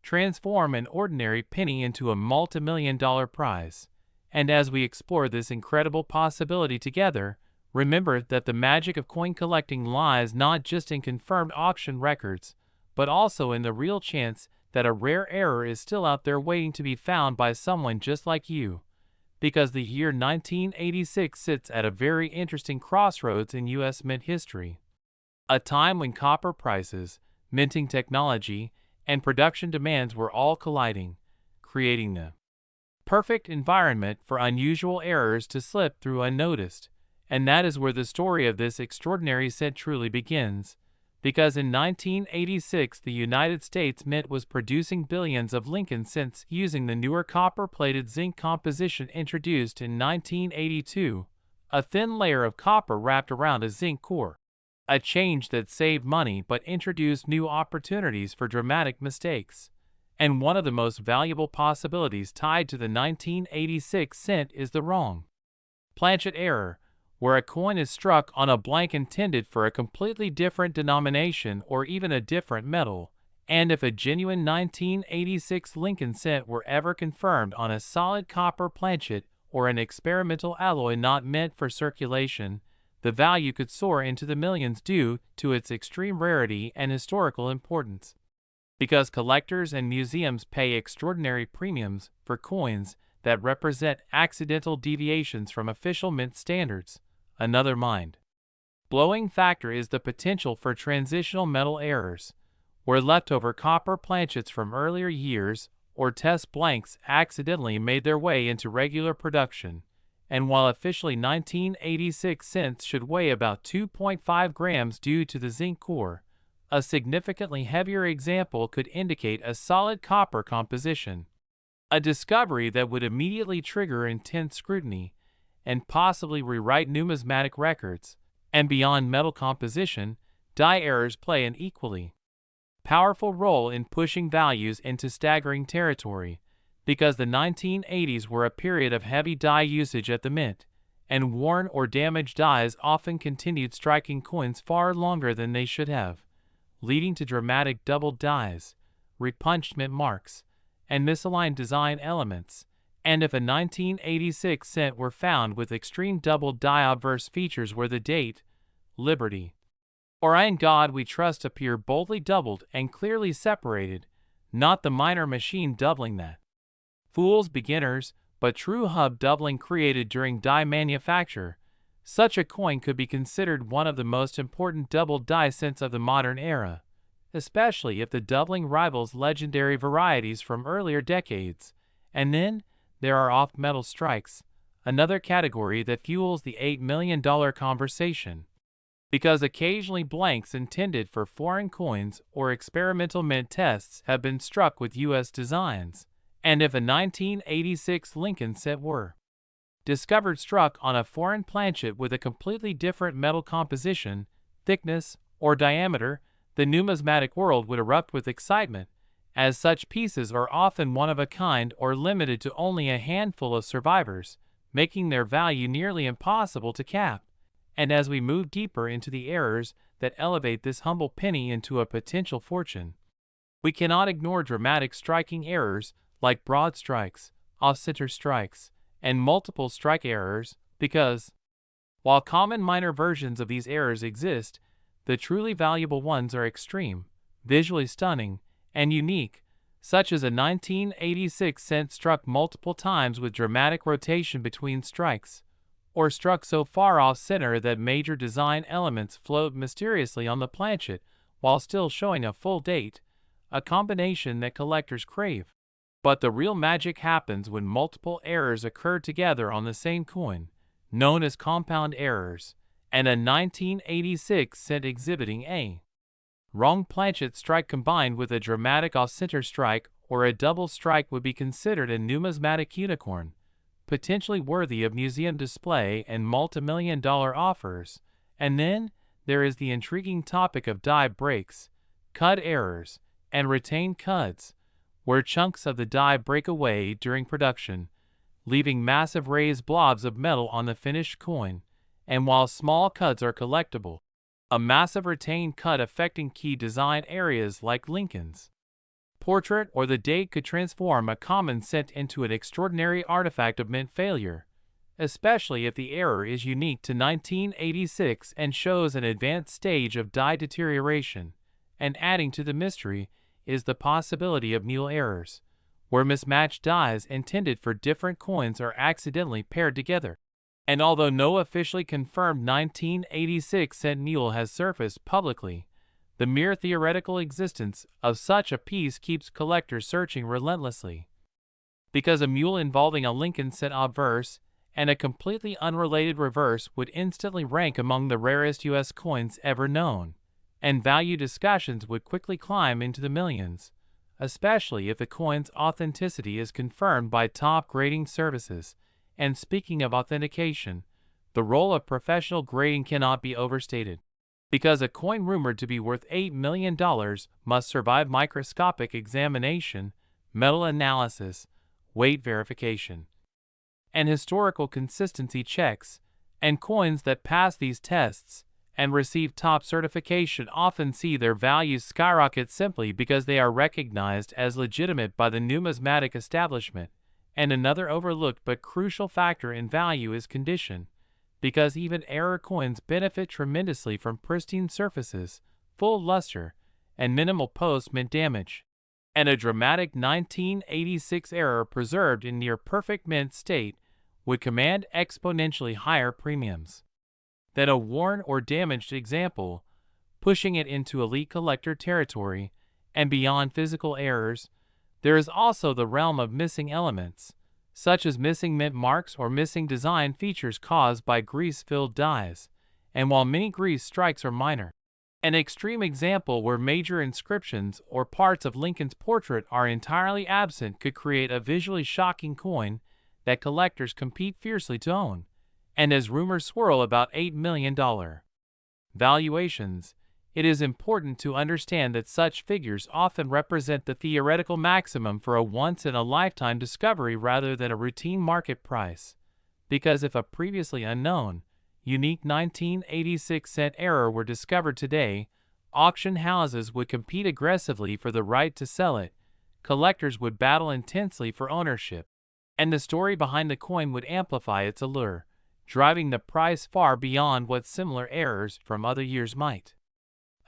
transform an ordinary penny into a multi-million-dollar prize. And as we explore this incredible possibility together, remember that the magic of coin collecting lies not just in confirmed auction records, but also in the real chance that a rare error is still out there waiting to be found by someone just like you. Because the year 1986 sits at a very interesting crossroads in U.S. mint history. A time when copper prices, minting technology, and production demands were all colliding, creating the perfect environment for unusual errors to slip through unnoticed. And that is where the story of this extraordinary cent truly begins, because in 1986 the United States Mint was producing billions of Lincoln cents using the newer copper-plated zinc composition introduced in 1982, a thin layer of copper wrapped around a zinc core. A change that saved money but introduced new opportunities for dramatic mistakes. And one of the most valuable possibilities tied to the 1986 cent is the wrong planchet error, where a coin is struck on a blank intended for a completely different denomination or even a different metal. And if a genuine 1986 Lincoln cent were ever confirmed on a solid copper planchet or an experimental alloy not meant for circulation, the value could soar into the millions due to its extreme rarity and historical importance. Because collectors and museums pay extraordinary premiums for coins that represent accidental deviations from official mint standards. Another mind-blowing factor is the potential for transitional metal errors, where leftover copper planchets from earlier years or test blanks accidentally made their way into regular production. And while officially 1986 cents should weigh about 2.5 grams due to the zinc core, a significantly heavier example could indicate a solid copper composition. A discovery that would immediately trigger intense scrutiny. and possibly rewrite numismatic records. And beyond metal composition, die errors play an equally powerful role in pushing values into staggering territory, because the 1980s were a period of heavy die usage at the mint, and worn or damaged dies often continued striking coins far longer than they should have, leading to dramatic doubled dies, repunched mint marks, and misaligned design elements. And if a 1986 cent were found with extreme doubled die obverse features where the date, Liberty, or In God We Trust appear boldly doubled and clearly separated, not the minor machine doubling that fools beginners, but true hub doubling created during die manufacture, such a coin could be considered one of the most important doubled die cents of the modern era, especially if the doubling rivals legendary varieties from earlier decades. And then there are off-metal strikes, another category that fuels the $8 million conversation, because occasionally blanks intended for foreign coins or experimental mint tests have been struck with U.S. designs. And if a 1986 Lincoln cent were discovered struck on a foreign planchet with a completely different metal composition, thickness, or diameter, the numismatic world would erupt with excitement, as such pieces are often one of a kind or limited to only a handful of survivors, making their value nearly impossible to cap. And as we move deeper into the errors that elevate this humble penny into a potential fortune, we cannot ignore dramatic striking errors like broad strikes, off-center strikes, and multiple strike errors, because, while common minor versions of these errors exist, the truly valuable ones are extreme, visually stunning, and unique, such as a 1986 cent struck multiple times with dramatic rotation between strikes, or struck so far off-center that major design elements float mysteriously on the planchet while still showing a full date, a combination that collectors crave. But the real magic happens when multiple errors occur together on the same coin, known as compound errors, and a 1986 cent exhibiting a wrong planchet strike combined with a dramatic off-center strike or a double strike would be considered a numismatic unicorn, potentially worthy of museum display and multi-million-dollar offers. And then there is the intriguing topic of die breaks, cud errors, and retained cuds, where chunks of the die break away during production, leaving massive raised blobs of metal on the finished coin. And while small cuds are collectible, a massive retained cud affecting key design areas like Lincoln's portrait or the date could transform a common cent into an extraordinary artifact of mint failure, especially if the error is unique to 1986 and shows an advanced stage of die deterioration. And adding to the mystery is the possibility of mule errors, where mismatched dies intended for different coins are accidentally paired together. And although no officially confirmed 1986 cent mule has surfaced publicly, the mere theoretical existence of such a piece keeps collectors searching relentlessly. Because a mule involving a Lincoln cent obverse and a completely unrelated reverse would instantly rank among the rarest U.S. coins ever known, and value discussions would quickly climb into the millions, especially if the coin's authenticity is confirmed by top grading services. And speaking of authentication, the role of professional grading cannot be overstated, because a coin rumored to be worth $8 million must survive microscopic examination, metal analysis, weight verification, and historical consistency checks, and coins that pass these tests and receive top certification often see their values skyrocket simply because they are recognized as legitimate by the numismatic establishment. And another overlooked but crucial factor in value is condition, because even error coins benefit tremendously from pristine surfaces, full luster, and minimal post-mint damage. And a dramatic 1986 error preserved in near-perfect mint state would command exponentially higher premiums than a worn or damaged example, pushing it into elite collector territory. And beyond physical errors, there is also the realm of missing elements, such as missing mint marks or missing design features caused by grease-filled dies. And while many grease strikes are minor, an extreme example where major inscriptions or parts of Lincoln's portrait are entirely absent could create a visually shocking coin that collectors compete fiercely to own. And as rumors swirl about $8 million valuations, it is important to understand that such figures often represent the theoretical maximum for a once-in-a-lifetime discovery rather than a routine market price. Because if a previously unknown, unique 1986 cent error were discovered today, auction houses would compete aggressively for the right to sell it, collectors would battle intensely for ownership, and the story behind the coin would amplify its allure, driving the price far beyond what similar errors from other years might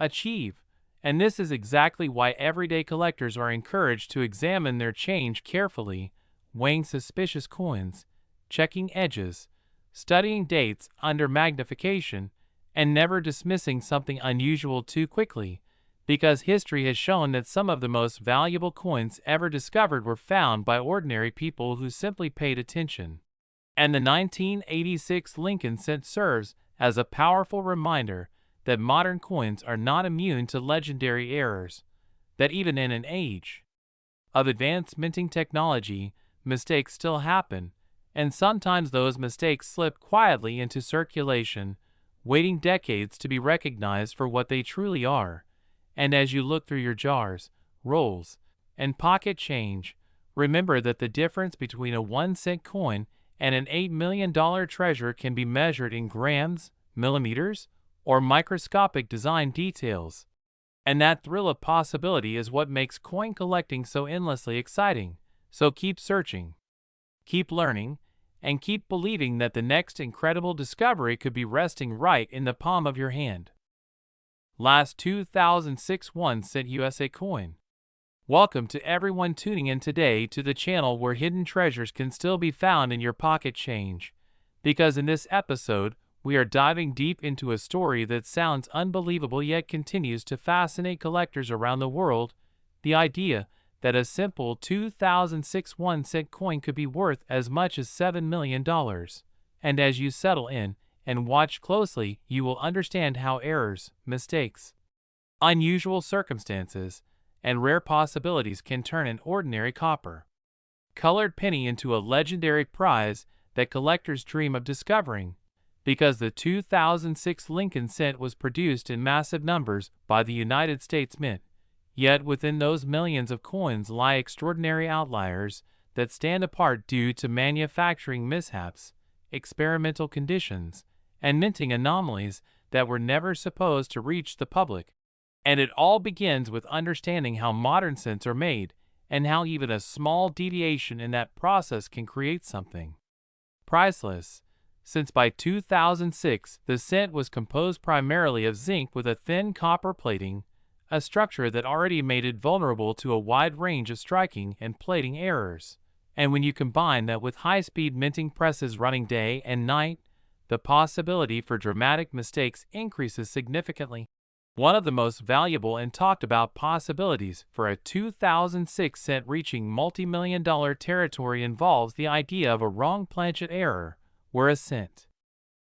achieve. And this is exactly why everyday collectors are encouraged to examine their change carefully, weighing suspicious coins, checking edges, studying dates under magnification, and never dismissing something unusual too quickly, because history has shown that some of the most valuable coins ever discovered were found by ordinary people who simply paid attention. And the 1986 Lincoln cent serves as a powerful reminder that modern coins are not immune to legendary errors, that even in an age of advanced minting technology, mistakes still happen, and sometimes those mistakes slip quietly into circulation, waiting decades to be recognized for what they truly are. And as you look through your jars, rolls, and pocket change, remember that the difference between a 1-cent coin and an $8 million treasure can be measured in grams, millimeters, or microscopic design details. And that thrill of possibility is what makes coin collecting so endlessly exciting. So keep searching, keep learning, and keep believing that the next incredible discovery could be resting right in the palm of your hand. Last 2006 1-cent USA coin. Welcome to everyone tuning in today to the channel where hidden treasures can still be found in your pocket change. Because in this episode, we are diving deep into a story that sounds unbelievable yet continues to fascinate collectors around the world, the idea that a simple 2006 1-cent coin could be worth as much as $7 million. And as you settle in and watch closely, you will understand how errors, mistakes, unusual circumstances, and rare possibilities can turn an ordinary copper-colored penny into a legendary prize that collectors dream of discovering. Because the 2006 Lincoln cent was produced in massive numbers by the United States Mint, yet within those millions of coins lie extraordinary outliers that stand apart due to manufacturing mishaps, experimental conditions, and minting anomalies that were never supposed to reach the public. And it all begins with understanding how modern cents are made, and how even a small deviation in that process can create something priceless. Since by 2006, the cent was composed primarily of zinc with a thin copper plating, a structure that already made it vulnerable to a wide range of striking and plating errors. And when you combine that with high-speed minting presses running day and night, the possibility for dramatic mistakes increases significantly. One of the most valuable and talked about possibilities for a 2006 cent reaching multi-million-dollar territory involves the idea of a wrong planchet error, where a cent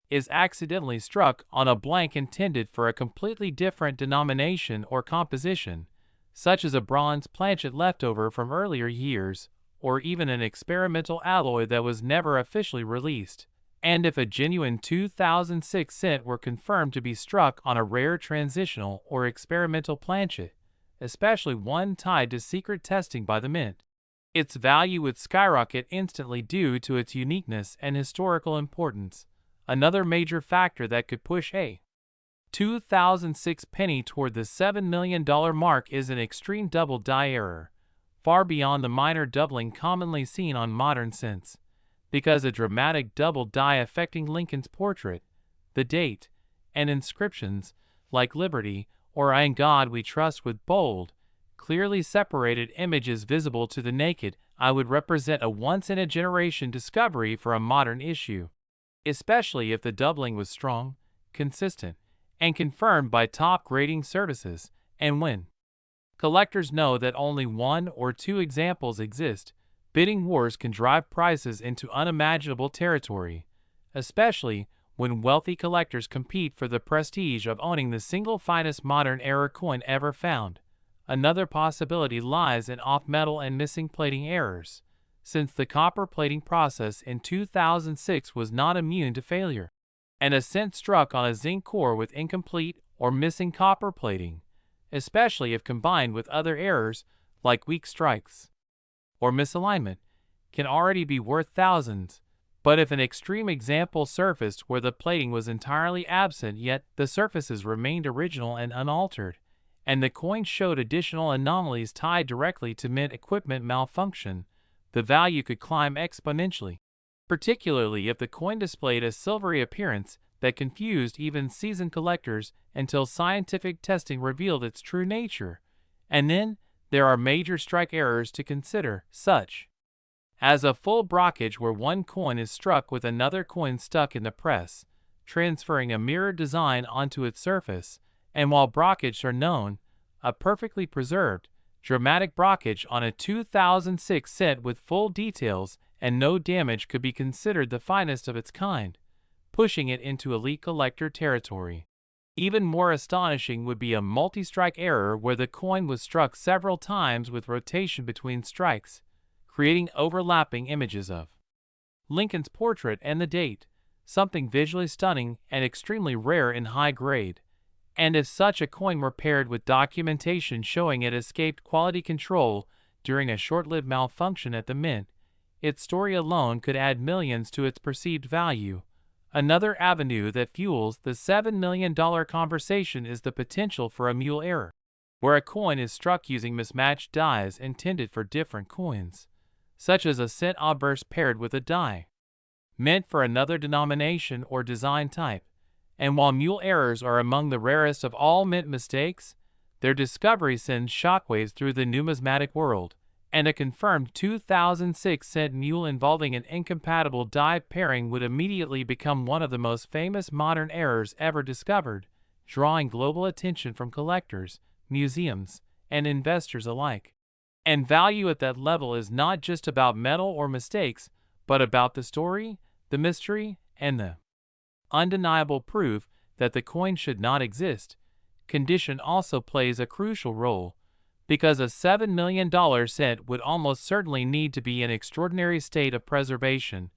is accidentally struck on a blank intended for a completely different denomination or composition, such as a bronze planchet leftover from earlier years, or even an experimental alloy that was never officially released. And if a genuine 2006 cent were confirmed to be struck on a rare transitional or experimental planchet, especially one tied to secret testing by the Mint, its value would skyrocket instantly due to its uniqueness and historical importance. Another major factor that could push a 2006 penny toward the $7 million mark is an extreme double die error, far beyond the minor doubling commonly seen on modern cents. Because a dramatic double die affecting Lincoln's portrait, the date, and inscriptions, like Liberty or In God We Trust with bold, clearly separated images visible to the naked eye would represent a once-in-a-generation discovery for a modern issue, especially if the doubling was strong, consistent, and confirmed by top grading services. And when collectors know that only one or two examples exist, bidding wars can drive prices into unimaginable territory, especially when wealthy collectors compete for the prestige of owning the single finest modern-era coin ever found. Another possibility lies in off-metal and missing plating errors, since the copper plating process in 2006 was not immune to failure, and a cent struck on a zinc core with incomplete or missing copper plating, especially if combined with other errors like weak strikes or misalignment, can already be worth thousands. But if an extreme example surfaced where the plating was entirely absent yet the surfaces remained original and unaltered, and the coin showed additional anomalies tied directly to mint equipment malfunction, the value could climb exponentially, particularly if the coin displayed a silvery appearance that confused even seasoned collectors until scientific testing revealed its true nature. And then there are major strike errors to consider, such as a full brockage where one coin is struck with another coin stuck in the press, transferring a mirror design onto its surface, and while brockages are known, a perfectly preserved, dramatic brockage on a 2006 cent with full details and no damage could be considered the finest of its kind, pushing it into elite collector territory. Even more astonishing would be a multi-strike error where the coin was struck several times with rotation between strikes, creating overlapping images of Lincoln's portrait and the date, something visually stunning and extremely rare in high grade. And if such a coin were paired with documentation showing it escaped quality control during a short-lived malfunction at the mint, its story alone could add millions to its perceived value. Another avenue that fuels the $7 million conversation is the potential for a mule error, where a coin is struck using mismatched dies intended for different coins, such as a cent obverse paired with a die meant for another denomination or design type. And while mule errors are among the rarest of all mint mistakes, their discovery sends shockwaves through the numismatic world, and a confirmed 2006 cent mule involving an incompatible die pairing would immediately become one of the most famous modern errors ever discovered, drawing global attention from collectors, museums, and investors alike. And value at that level is not just about metal or mistakes, but about the story, the mystery, and the undeniable proof that the coin should not exist. Condition also plays a crucial role, because a $7 million cent would almost certainly need to be in extraordinary state of preservation,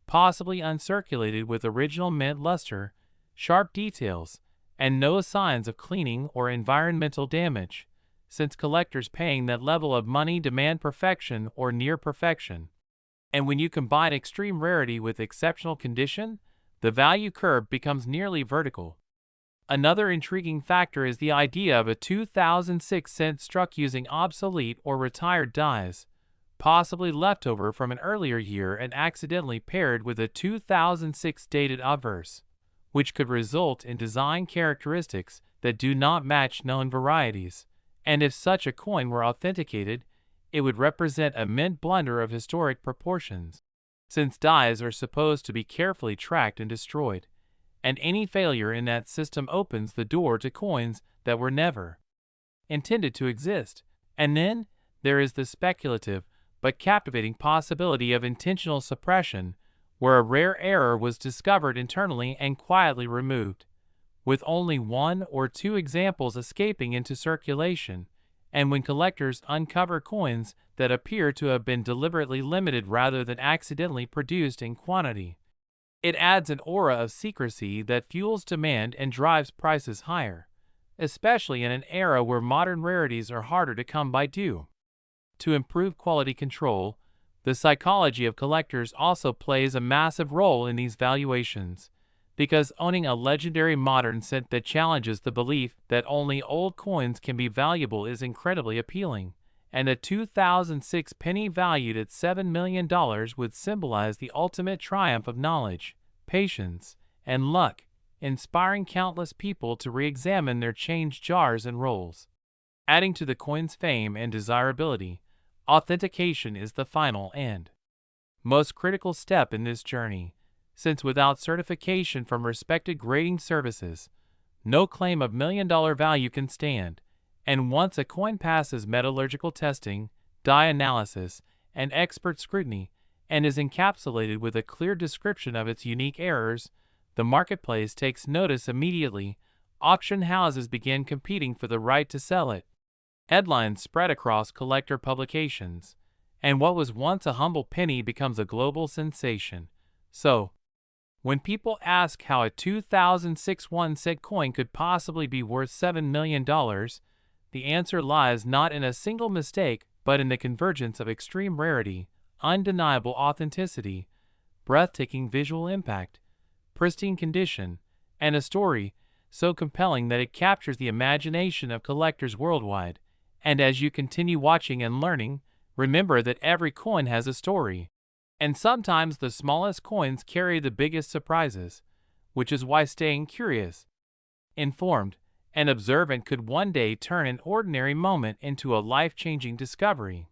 possibly uncirculated with original mint luster, sharp details, and no signs of cleaning or environmental damage, since collectors paying that level of money demand perfection or near perfection. And when you combine extreme rarity with exceptional condition, the value curve becomes nearly vertical. Another intriguing factor is the idea of a 2006 cent struck using obsolete or retired dies, possibly left over from an earlier year and accidentally paired with a 2006 dated obverse, which could result in design characteristics that do not match known varieties. And if such a coin were authenticated, it would represent a mint blunder of historic proportions, since dies are supposed to be carefully tracked and destroyed, and any failure in that system opens the door to coins that were never intended to exist. And then there is the speculative but captivating possibility of intentional suppression, where a rare error was discovered internally and quietly removed, with only one or two examples escaping into circulation, and when collectors uncover coins that appear to have been deliberately limited rather than accidentally produced in quantity, it adds an aura of secrecy that fuels demand and drives prices higher, especially in an era where modern rarities are harder to come by. To improve quality control, the psychology of collectors also plays a massive role in these valuations, because owning a legendary modern cent that challenges the belief that only old coins can be valuable is incredibly appealing, and a 2006 penny valued at $7 million would symbolize the ultimate triumph of knowledge, patience, and luck, inspiring countless people to re-examine their change jars and rolls. Adding to the coin's fame and desirability, authentication is the final and most critical step in this journey, since without certification from respected grading services, no claim of million-dollar value can stand. And once a coin passes metallurgical testing, die analysis, and expert scrutiny, and is encapsulated with a clear description of its unique errors, the marketplace takes notice immediately. Auction houses begin competing for the right to sell it. Headlines spread across collector publications, and what was once a humble penny becomes a global sensation. So, when people ask how a 2006 1 cent coin could possibly be worth $7 million, the answer lies not in a single mistake but in the convergence of extreme rarity, undeniable authenticity, breathtaking visual impact, pristine condition, and a story so compelling that it captures the imagination of collectors worldwide. And as you continue watching and learning, remember that every coin has a story. And sometimes the smallest coins carry the biggest surprises, which is why staying curious, informed, and observant could one day turn an ordinary moment into a life-changing discovery.